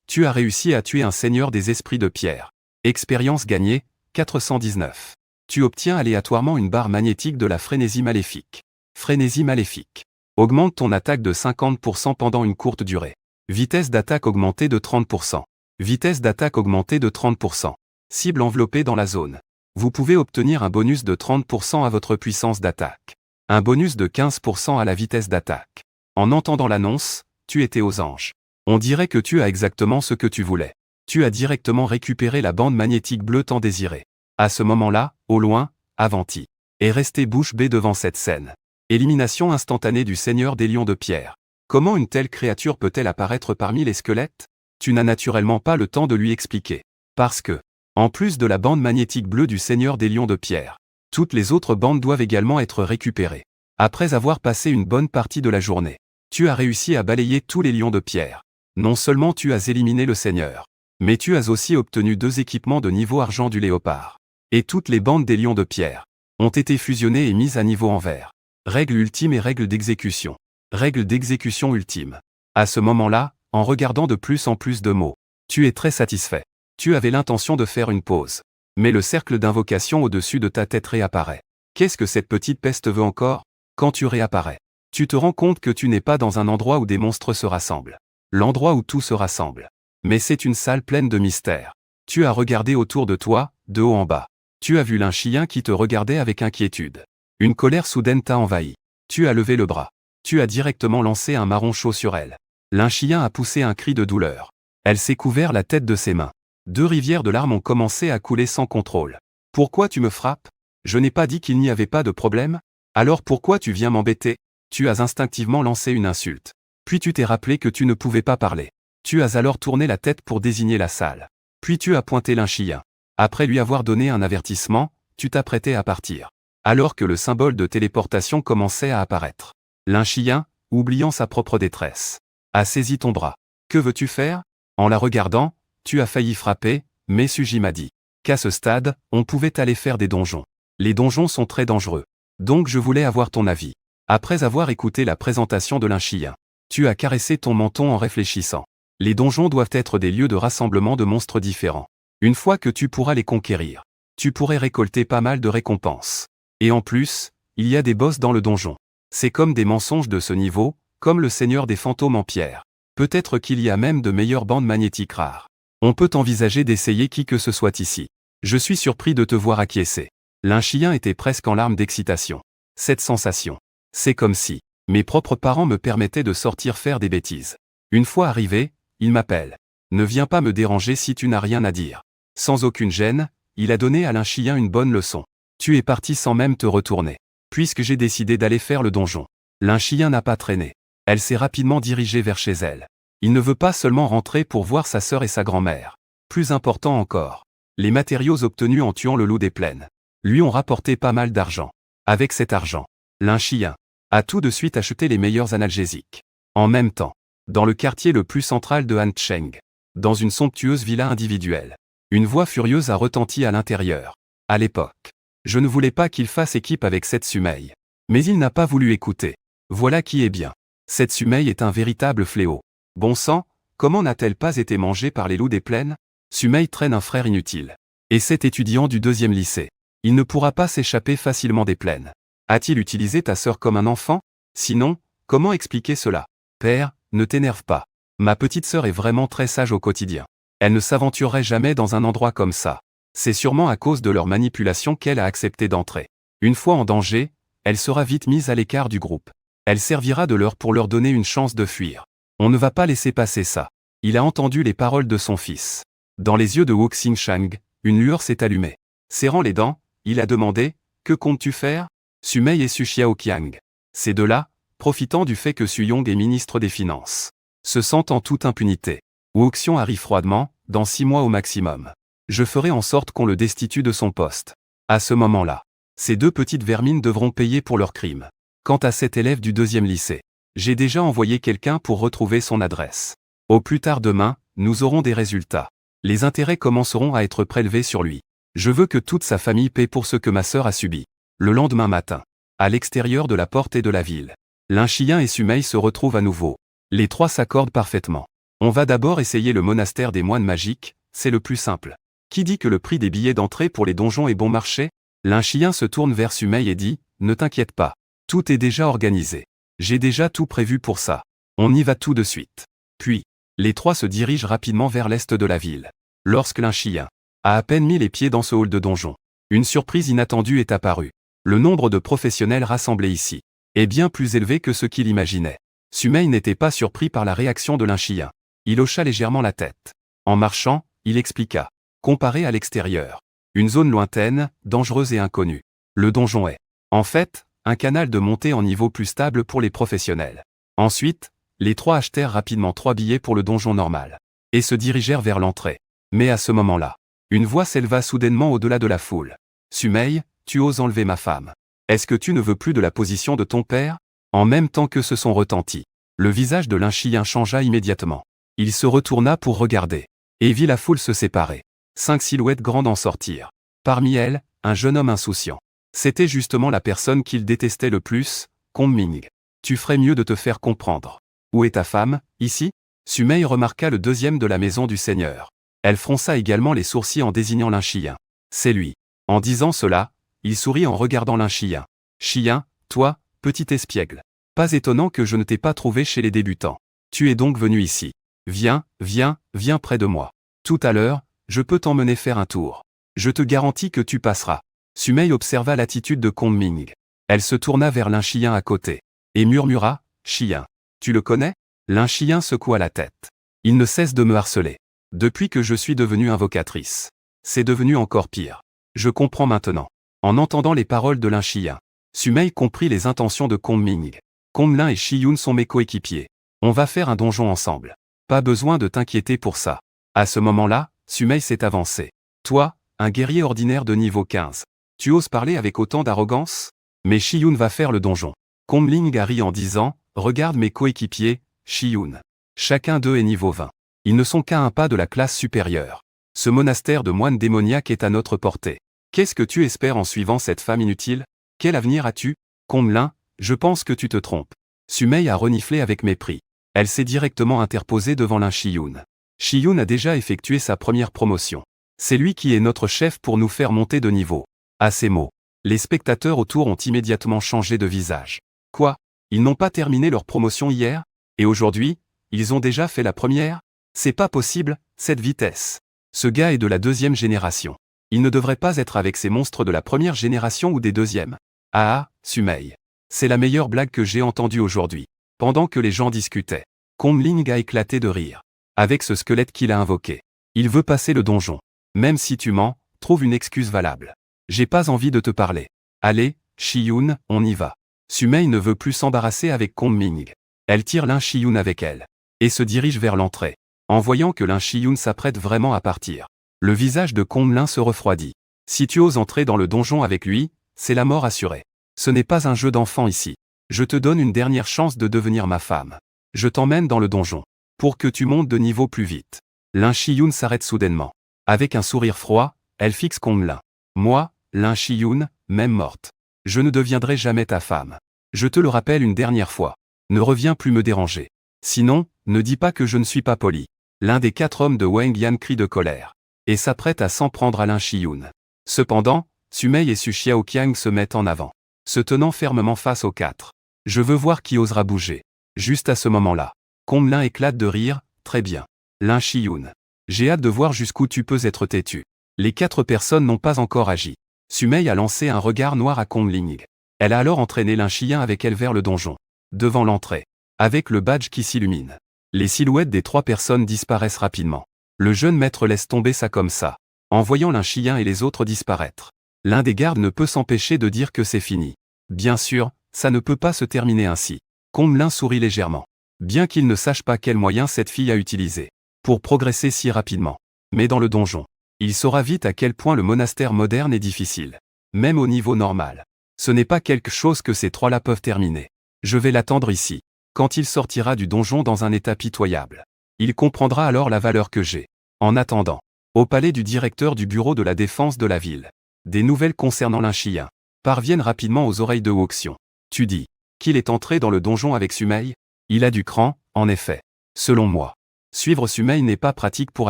Tu as réussi à tuer un seigneur des esprits de pierre. Expérience gagnée, 419. Tu obtiens aléatoirement une barre magnétique de la frénésie maléfique. Frénésie maléfique. Augmente ton attaque de 50% pendant une courte durée. Vitesse d'attaque augmentée de 30%. Vitesse d'attaque augmentée de 30%. Cible enveloppée dans la zone. Vous pouvez obtenir un bonus de 30% à votre puissance d'attaque. Un bonus de 15% à la vitesse d'attaque. En entendant l'annonce, tu étais aux anges. On dirait que tu as exactement ce que tu voulais. Tu as directement récupéré la bande magnétique bleue tant désirée. À ce moment-là, au loin, Avanti est resté bouche bée devant cette scène. Élimination instantanée du Seigneur des Lions de Pierre. Comment une telle créature peut-elle apparaître parmi les squelettes? Tu n'as naturellement pas le temps de lui expliquer. Parce que, en plus de la bande magnétique bleue du Seigneur des Lions de Pierre, toutes les autres bandes doivent également être récupérées. Après avoir passé une bonne partie de la journée, tu as réussi à balayer tous les lions de pierre. Non seulement tu as éliminé le Seigneur, mais tu as aussi obtenu 2 équipements de niveau argent du léopard. Et toutes les bandes des lions de pierre ont été fusionnées et mises à niveau en vert. Règle ultime et règle d'exécution. Règle d'exécution ultime. À ce moment-là, en regardant de plus en plus de mots, tu es très satisfait. Tu avais l'intention de faire une pause. Mais le cercle d'invocation au-dessus de ta tête réapparaît. Qu'est-ce que cette petite peste veut encore? Quand tu réapparais, tu te rends compte que tu n'es pas dans un endroit où des monstres se rassemblent. L'endroit où tout se rassemble. Mais c'est une salle pleine de mystères. Tu as regardé autour de toi, de haut en bas. Tu as vu l'un chien qui te regardait avec inquiétude. Une colère soudaine t'a envahi. Tu as levé le bras. Tu as directement lancé un marron chaud sur elle. L'un chien a poussé un cri de douleur. Elle s'est couvert la tête de ses mains. 2 rivières de larmes ont commencé à couler sans contrôle. Pourquoi tu me frappes? Je n'ai pas dit qu'il n'y avait pas de problème? Alors pourquoi tu viens m'embêter? Tu as instinctivement lancé une insulte. Puis tu t'es rappelé que tu ne pouvais pas parler. Tu as alors tourné la tête pour désigner la salle. Puis tu as pointé l'un chien. Après lui avoir donné un avertissement, tu t'apprêtais à partir. Alors que le symbole de téléportation commençait à apparaître. L'un chien, oubliant sa propre détresse, a saisi ton bras. Que veux-tu faire? En la regardant, tu as failli frapper, mais Suji m'a dit qu'à ce stade, on pouvait aller faire des donjons. Les donjons sont très dangereux. Donc je voulais avoir ton avis. Après avoir écouté la présentation de l'un chien, tu as caressé ton menton en réfléchissant. Les donjons doivent être des lieux de rassemblement de monstres différents. Une fois que tu pourras les conquérir, tu pourrais récolter pas mal de récompenses. Et en plus, il y a des boss dans le donjon. C'est comme des mensonges de ce niveau, comme le Seigneur des fantômes en pierre. Peut-être qu'il y a même de meilleures bandes magnétiques rares. On peut envisager d'essayer qui que ce soit ici. Je suis surpris de te voir acquiescer. L'un chien était presque en larmes d'excitation. Cette sensation. C'est comme si mes propres parents me permettaient de sortir faire des bêtises. Une fois arrivé, il m'appelle. Ne viens pas me déranger si tu n'as rien à dire. Sans aucune gêne, il a donné à l'un chien une bonne leçon. Tu es parti sans même te retourner. Puisque j'ai décidé d'aller faire le donjon. L'un chien n'a pas traîné. Elle s'est rapidement dirigée vers chez elle. Il ne veut pas seulement rentrer pour voir sa sœur et sa grand-mère. Plus important encore, les matériaux obtenus en tuant le loup des plaines lui ont rapporté pas mal d'argent. Avec cet argent, l'un chien a tout de suite acheté les meilleurs analgésiques. En même temps, dans le quartier le plus central de Hancheng, dans une somptueuse villa individuelle, une voix furieuse a retenti à l'intérieur. À l'époque, je ne voulais pas qu'il fasse équipe avec cette Sumei. Mais il n'a pas voulu écouter. Voilà qui est bien. Cette Sumei est un véritable fléau. Bon sang, comment n'a-t-elle pas été mangée par les loups des plaines? Sumei traîne un frère inutile. Et cet étudiant du 2e lycée. Il ne pourra pas s'échapper facilement des plaines. A-t-il utilisé ta sœur comme un enfant? Sinon, comment expliquer cela? Père, ne t'énerve pas. Ma petite sœur est vraiment très sage au quotidien. Elle ne s'aventurerait jamais dans un endroit comme ça. C'est sûrement à cause de leur manipulation qu'elle a accepté d'entrer. Une fois en danger, elle sera vite mise à l'écart du groupe. Elle servira de leurre pour leur donner une chance de fuir. On ne va pas laisser passer ça. Il a entendu les paroles de son fils. Dans les yeux de Wu Xingshang, une lueur s'est allumée. Serrant les dents, il a demandé « Que comptes-tu faire ?» Sumei et Su Xiaoqiang. Ces deux-là, profitant du fait que Su Yong est ministre des Finances, se sentent en toute impunité. Wu Xiong arrive froidement, dans 6 mois au maximum. Je ferai en sorte qu'on le destitue de son poste. À ce moment-là, ces 2 petites vermines devront payer pour leurs crimes. Quant à cet élève du 2e lycée, j'ai déjà envoyé quelqu'un pour retrouver son adresse. Au plus tard demain, nous aurons des résultats. Les intérêts commenceront à être prélevés sur lui. Je veux que toute sa famille paie pour ce que ma sœur a subi. Le lendemain matin, à l'extérieur de la porte et de la ville, l'un chien et Sumei se retrouvent à nouveau. Les 3 s'accordent parfaitement. On va d'abord essayer le monastère des moines magiques, c'est le plus simple. Qui dit que le prix des billets d'entrée pour les donjons est bon marché? L'un chien se tourne vers Sumei et dit « Ne t'inquiète pas. Tout est déjà organisé. J'ai déjà tout prévu pour ça. On y va tout de suite. » Puis, les 3 se dirigent rapidement vers l'est de la ville. Lorsque l'un chien a à peine mis les pieds dans ce hall de donjon, Une surprise inattendue est apparue. Le nombre de professionnels rassemblés ici est bien plus élevé que ce qu'il imaginait. Sumei n'était pas surpris par la réaction de Lin-Chiyin. Il hocha légèrement la tête. En marchant, il expliqua. Comparé à l'extérieur, une zone lointaine, dangereuse et inconnue. Le donjon est, en fait, un canal de montée en niveau plus stable pour les professionnels. Ensuite, les trois achetèrent rapidement 3 billets pour le donjon normal et se dirigèrent vers l'entrée. Mais à ce moment-là, une voix s'éleva soudainement au-delà de la foule. Sumei, tu oses enlever ma femme. Est-ce que tu ne veux plus de la position de ton père? En même temps que ce son retentit, le visage de Lin-Chiyin changea immédiatement. Il se retourna pour regarder et vit la foule se séparer. 5 silhouettes grandes en sortirent. Parmi elles, un jeune homme insouciant. C'était justement la personne qu'il détestait le plus, Kong-Ming. Tu ferais mieux de te faire comprendre. Où est ta femme, ici? Sumei remarqua le deuxième de la maison du seigneur. Elle fronça également les sourcils en désignant Lin-Chiyin. C'est lui. En disant cela, il sourit en regardant Lin-Chiyin. Chiyin, toi, petit espiègle. Pas étonnant que je ne t'ai pas trouvé chez les débutants. Tu es donc venu ici. Viens, viens, viens près de moi. Tout à l'heure, je peux t'emmener faire un tour. Je te garantis que tu passeras. Sumei observa l'attitude de Kong-Ming. Elle se tourna vers Lin-Chiyin à côté et murmura, Chiyin. Tu le connais? Lin-Chiyin secoua la tête. Il ne cesse de me harceler. Depuis que je suis devenue invocatrice. C'est devenu encore pire. Je comprends maintenant. En entendant les paroles de Lin-Chiyin, Sumei comprit les intentions de Kong-Ming. Kong-Lin et Shiyun sont mes coéquipiers. On va faire un donjon ensemble. Pas besoin de t'inquiéter pour ça. À ce moment-là, Sumei s'est avancé. Toi, un guerrier ordinaire de niveau 15. Tu oses parler avec autant d'arrogance? Mais Shiyun va faire le donjon. Kong-Ling a ri en disant, regarde mes coéquipiers, Shiyun. Chacun d'eux est niveau 20. Ils ne sont qu'à un pas de la classe supérieure. Ce monastère de moines démoniaques est à notre portée. Qu'est-ce que tu espères en suivant cette femme inutile? Quel avenir as-tu? Kong-Lin, je pense que tu te trompes. Sumei a reniflé avec mépris. Elle s'est directement interposée devant Lin-Chiyin. Shiyun a déjà effectué sa première promotion. C'est lui qui est notre chef pour nous faire monter de niveau. À ces mots, les spectateurs autour ont immédiatement changé de visage. Quoi? Ils n'ont pas terminé leur promotion hier? Et aujourd'hui, ils ont déjà fait la première? C'est pas possible, cette vitesse. Ce gars est de la 2e génération. Il ne devrait pas être avec ces monstres de la 1re génération ou des 2e. Ah, Sumei. C'est la meilleure blague que j'ai entendue aujourd'hui. Pendant que les gens discutaient, Kong-Ling a éclaté de rire. Avec ce squelette qu'il a invoqué. Il veut passer le donjon. Même si tu mens, trouve une excuse valable. J'ai pas envie de te parler. Allez, Shiyun, on y va. Sumei ne veut plus s'embarrasser avec Kong-Ming. Elle tire Lin-Chiyin avec elle. Et se dirige vers l'entrée. En voyant que Lin-Chiyin s'apprête vraiment à partir, le visage de Kong-Lin se refroidit. Si tu oses entrer dans le donjon avec lui, c'est la mort assurée. Ce n'est pas un jeu d'enfant ici. Je te donne une dernière chance de devenir ma femme. Je t'emmène dans le donjon. Pour que tu montes de niveau plus vite. Lin-Chiyin s'arrête soudainement. Avec un sourire froid, elle fixe Kong-Lin. Moi, Lin-Chiyin, même morte. Je ne deviendrai jamais ta femme. Je te le rappelle une dernière fois. Ne reviens plus me déranger. Sinon, ne dis pas que je ne suis pas poli. L'un des 4 hommes de Wang Yan crie de colère. Et s'apprête à s'en prendre à Lin-Chiyin. Cependant, Sumei et Su Xiaoqiang se mettent en avant, se tenant fermement face aux 4. Je veux voir qui osera bouger. Juste à ce moment-là, Kong-Lin éclate de rire, très bien. Lin-Chiyin. J'ai hâte de voir jusqu'où tu peux être têtu. Les 4 personnes n'ont pas encore agi. Sumei a lancé un regard noir à Kong-Ling. Elle a alors entraîné Lin-Chiyin avec elle vers le donjon. Devant l'entrée. Avec le badge qui s'illumine. Les silhouettes des 3 personnes disparaissent rapidement. Le jeune maître laisse tomber ça comme ça. En voyant Lin-Chiyin et les autres disparaître. L'un des gardes ne peut s'empêcher de dire que c'est fini. Bien sûr, ça ne peut pas se terminer ainsi. Kong-Lin sourit légèrement. Bien qu'il ne sache pas quel moyen cette fille a utilisé pour progresser si rapidement. Mais dans le donjon, il saura vite à quel point le monastère moderne est difficile. Même au niveau normal. Ce n'est pas quelque chose que ces 3-là peuvent terminer. Je vais l'attendre ici. Quand il sortira du donjon dans un état pitoyable. Il comprendra alors la valeur que j'ai. En attendant, au palais du directeur du bureau de la défense de la ville, des nouvelles concernant Lin-Chiyin parviennent rapidement aux oreilles de Wuxian. Tu dis qu'il est entré dans le donjon avec Sumei? Il a du cran, en effet. Selon moi. Suivre Sumei n'est pas pratique pour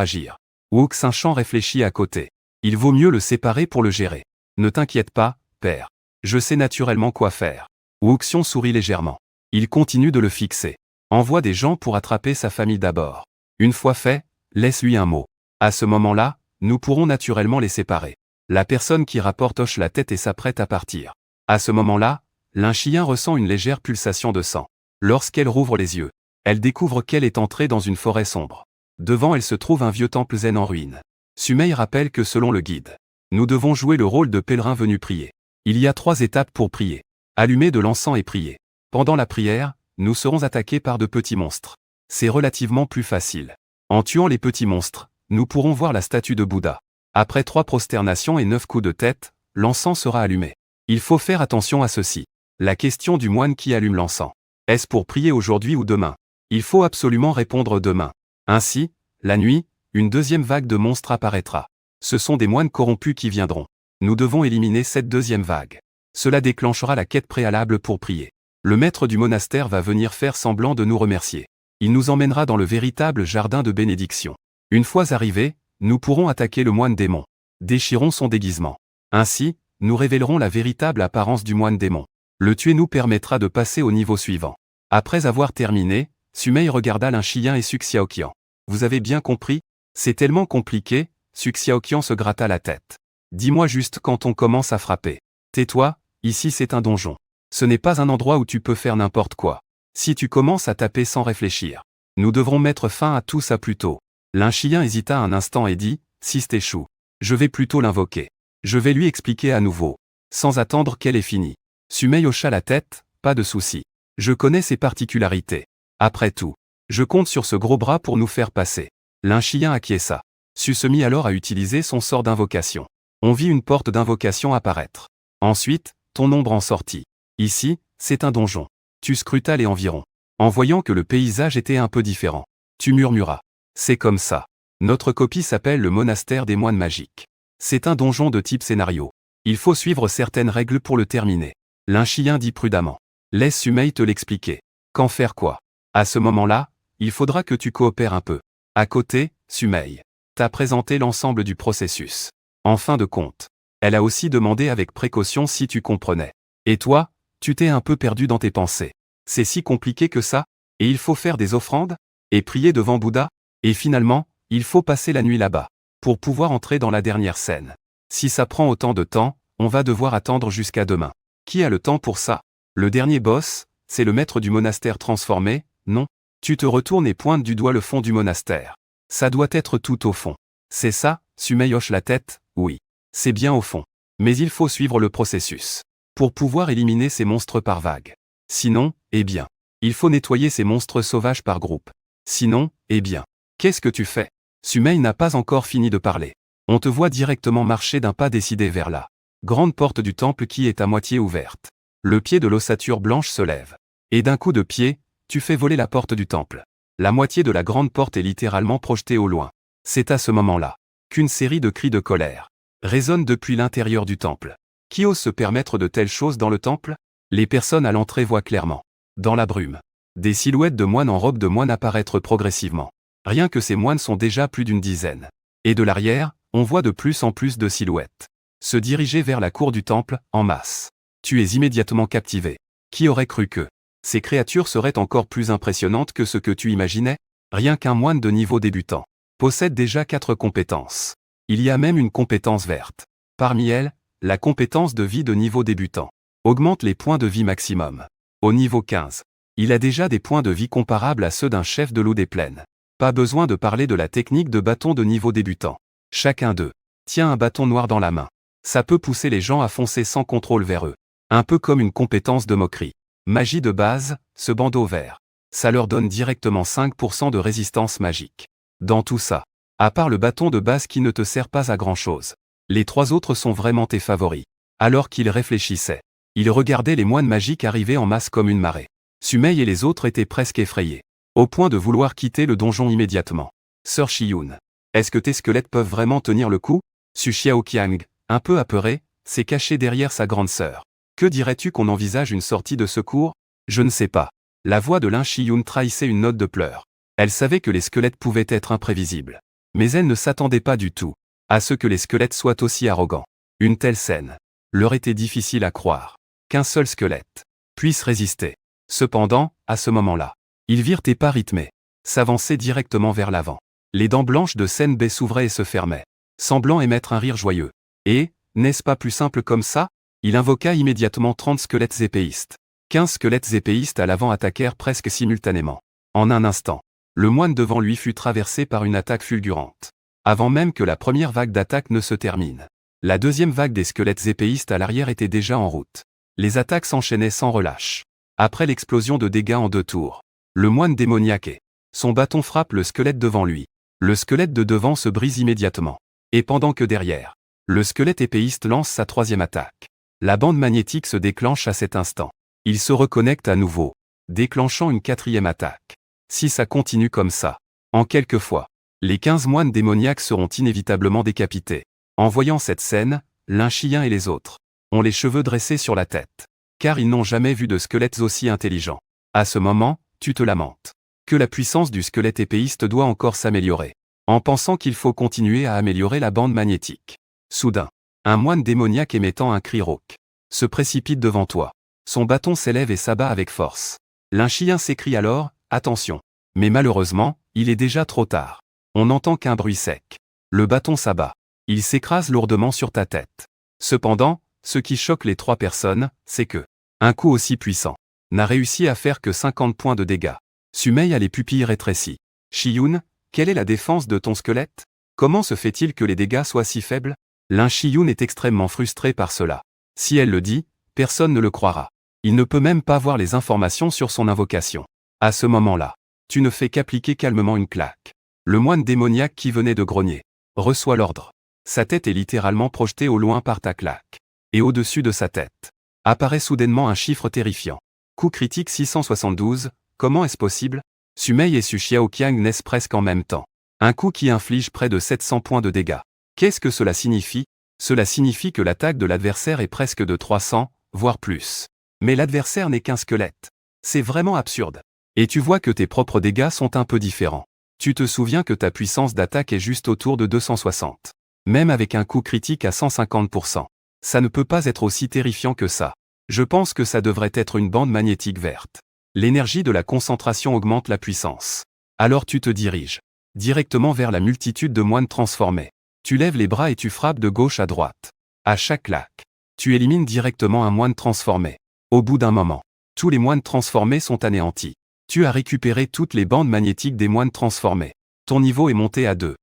agir. Wuxian réfléchit à côté. Il vaut mieux le séparer pour le gérer. Ne t'inquiète pas, père. Je sais naturellement quoi faire. Wuxian sourit légèrement. Il continue de le fixer. Envoie des gens pour attraper sa famille d'abord. Une fois fait, laisse-lui un mot. À ce moment-là, nous pourrons naturellement les séparer. La personne qui rapporte hoche la tête et s'apprête à partir. À ce moment-là, Lin-Chien ressent une légère pulsation de sang. Lorsqu'elle rouvre les yeux, elle découvre qu'elle est entrée dans une forêt sombre. Devant elle se trouve un vieux temple zen en ruine. Sumei rappelle que selon le guide, nous devons jouer le rôle de pèlerin venu prier. Il y a 3 étapes pour prier. Allumer de l'encens et prier. Pendant la prière, nous serons attaqués par de petits monstres. C'est relativement plus facile. En tuant les petits monstres, nous pourrons voir la statue de Bouddha. Après 3 prosternations et 9 coups de tête, l'encens sera allumé. Il faut faire attention à ceci. La question du moine qui allume l'encens. Est-ce pour prier aujourd'hui ou demain? Il faut absolument répondre demain. Ainsi, la nuit, une deuxième vague de monstres apparaîtra. Ce sont des moines corrompus qui viendront. Nous devons éliminer cette deuxième vague. Cela déclenchera la quête préalable pour prier. Le maître du monastère va venir faire semblant de nous remercier. Il nous emmènera dans le véritable jardin de bénédiction. Une fois arrivés, nous pourrons attaquer le moine démon. Déchirons son déguisement. Ainsi, nous révélerons la véritable apparence du moine démon. Le tuer nous permettra de passer au niveau suivant. Après avoir terminé, Sumei regarda Lin-Chien et Su Xiaoqian. Vous avez bien compris? C'est tellement compliqué, Su Xiaoqian se gratta la tête. Dis-moi juste quand on commence à frapper. Tais-toi, ici c'est un donjon. Ce n'est pas un endroit où tu peux faire n'importe quoi. Si tu commences à taper sans réfléchir, nous devrons mettre fin à tout ça plus tôt. Lin-Chien hésita un instant et dit, si t'échoue, je vais plutôt l'invoquer. Je vais lui expliquer à nouveau. Sans attendre qu'elle ait fini. Sumei hocha la tête, pas de souci. Je connais ses particularités. Après tout, je compte sur ce gros bras pour nous faire passer. Lin-Chien acquiesça. Su se mit alors à utiliser son sort d'invocation. On vit une porte d'invocation apparaître. Ensuite, ton ombre en sortit. Ici, c'est un donjon. Tu scrutas les environs. En voyant que le paysage était un peu différent, tu murmuras. C'est comme ça. Notre copie s'appelle le monastère des moines magiques. C'est un donjon de type scénario. Il faut suivre certaines règles pour le terminer. Lin-Chien dit prudemment. Laisse Sumei te l'expliquer. Qu'en faire quoi? À ce moment-là, il faudra que tu coopères un peu. À côté, Sumei t'a présenté l'ensemble du processus. En fin de compte, elle a aussi demandé avec précaution si tu comprenais. Et toi, tu t'es un peu perdu dans tes pensées. C'est si compliqué que ça? Et il faut faire des offrandes? Et prier devant Bouddha? Et finalement, il faut passer la nuit là-bas, pour pouvoir entrer dans la dernière scène. Si ça prend autant de temps, on va devoir attendre jusqu'à demain. Qui a le temps pour ça? Le dernier boss, c'est le maître du monastère transformé, non? Tu te retournes et pointes du doigt le fond du monastère. Ça doit être tout au fond. C'est ça? Sumei hoche la tête, oui. C'est bien au fond. Mais il faut suivre le processus. Pour pouvoir éliminer ces monstres par vague. Sinon, eh bien, il faut nettoyer ces monstres sauvages par groupe. Sinon, eh bien, qu'est-ce que tu fais? Sumei n'a pas encore fini de parler. On te voit directement marcher d'un pas décidé vers la grande porte du temple qui est à moitié ouverte. Le pied de l'ossature blanche se lève. Et d'un coup de pied, tu fais voler la porte du temple. La moitié de la grande porte est littéralement projetée au loin. C'est à ce moment-là qu'une série de cris de colère résonnent depuis l'intérieur du temple. Qui ose se permettre de telles choses dans le temple? Les personnes à l'entrée voient clairement, dans la brume, des silhouettes de moines en robe de moine apparaître progressivement. Rien que ces moines sont déjà plus d'une dizaine. Et de l'arrière, on voit de plus en plus de silhouettes se diriger vers la cour du temple, en masse. Tu es immédiatement captivé. Qui aurait cru que ces créatures seraient encore plus impressionnantes que ce que tu imaginais? Rien qu'un moine de niveau débutant possède déjà 4 compétences. Il y a même une compétence verte. Parmi elles, la compétence de vie de niveau débutant augmente les points de vie maximum. Au niveau 15, il a déjà des points de vie comparables à ceux d'un chef de l'eau des plaines. Pas besoin de parler de la technique de bâton de niveau débutant. Chacun d'eux tient un bâton noir dans la main. Ça peut pousser les gens à foncer sans contrôle vers eux. Un peu comme une compétence de moquerie. Magie de base, ce bandeau vert. Ça leur donne directement 5% de résistance magique. Dans tout ça, à part le bâton de base qui ne te sert pas à grand-chose, les 3 autres sont vraiment tes favoris. Alors qu'il réfléchissait, il regardait les moines magiques arriver en masse comme une marée. Sumei et les autres étaient presque effrayés, au point de vouloir quitter le donjon immédiatement. Sœur Shiyun, est-ce que tes squelettes peuvent vraiment tenir le coup? Su Xiaoqiang, un peu apeuré, s'est caché derrière sa grande sœur. Que dirais-tu qu'on envisage une sortie de secours? Je ne sais pas. La voix de Lin-Chiyun trahissait une note de pleurs. Elle savait que les squelettes pouvaient être imprévisibles. Mais elle ne s'attendait pas du tout à ce que les squelettes soient aussi arrogants. Une telle scène leur était difficile à croire. Qu'un seul squelette puisse résister. Cependant, à ce moment-là, ils virent tes pas rythmés s'avancer directement vers l'avant. Les dents blanches de Senbei s'ouvraient et se fermaient, semblant émettre un rire joyeux. Et, N'est-ce pas plus simple comme ça? Il invoqua immédiatement 30 squelettes épéistes. 15 squelettes épéistes à l'avant attaquèrent presque simultanément. En un instant, le moine devant lui fut traversé par une attaque fulgurante. Avant même que la première vague d'attaque ne se termine. La deuxième vague des squelettes épéistes à l'arrière était déjà en route. Les attaques s'enchaînaient sans relâche. Après l'explosion de dégâts en 2 tours, le moine démoniaque. Son bâton frappe le squelette devant lui. Le squelette de devant se brise immédiatement. Et pendant que derrière, le squelette épéiste lance sa 3e attaque. La bande magnétique se déclenche à cet instant. Il se reconnecte à nouveau, déclenchant une 4e attaque. Si ça continue comme ça, en quelques fois, les 15 moines démoniaques seront inévitablement décapités. En voyant cette scène, Lin-Chiyin et les autres ont les cheveux dressés sur la tête. Car ils n'ont jamais vu de squelettes aussi intelligents. À ce moment, tu te lamentes. Que la puissance du squelette épéiste doit encore s'améliorer. En pensant qu'il faut continuer à améliorer la bande magnétique. Soudain, un moine démoniaque émettant un cri rauque se précipite devant toi. Son bâton s'élève et s'abat avec force. Lin-Chiyin s'écrie alors, attention. Mais malheureusement, il est déjà trop tard. On n'entend qu'un bruit sec. Le bâton s'abat. Il s'écrase lourdement sur ta tête. Cependant, ce qui choque les 3 personnes, c'est que un coup aussi puissant n'a réussi à faire que 50 points de dégâts. Sumei a les pupilles rétrécies. Chiyun, quelle est la défense de ton squelette? Comment se fait-il que les dégâts soient si faibles? Lin-Chiyin est extrêmement frustré par cela. Si elle le dit, personne ne le croira. Il ne peut même pas voir les informations sur son invocation. À ce moment-là, tu ne fais qu'appliquer calmement une claque. Le moine démoniaque qui venait de grogner reçoit l'ordre. Sa tête est littéralement projetée au loin par ta claque. Et au-dessus de sa tête apparaît soudainement un chiffre terrifiant. Coup critique 672, comment est-ce possible? Sumei et Su Xiaoqiang naissent presque en même temps. Un coup qui inflige près de 700 points de dégâts. Qu'est-ce que cela signifie? Cela signifie que l'attaque de l'adversaire est presque de 300, voire plus. Mais l'adversaire n'est qu'un squelette. C'est vraiment absurde. Et tu vois que tes propres dégâts sont un peu différents. Tu te souviens que ta puissance d'attaque est juste autour de 260. Même avec un coup critique à 150%. Ça ne peut pas être aussi terrifiant que ça. Je pense que ça devrait être une bande magnétique verte. L'énergie de la concentration augmente la puissance. Alors tu te diriges directement vers la multitude de moines transformés. Tu lèves les bras et tu frappes de gauche à droite. À chaque claque, tu élimines directement un moine transformé. Au bout d'un moment, tous les moines transformés sont anéantis. Tu as récupéré toutes les bandes magnétiques des moines transformés. Ton niveau est monté à 2.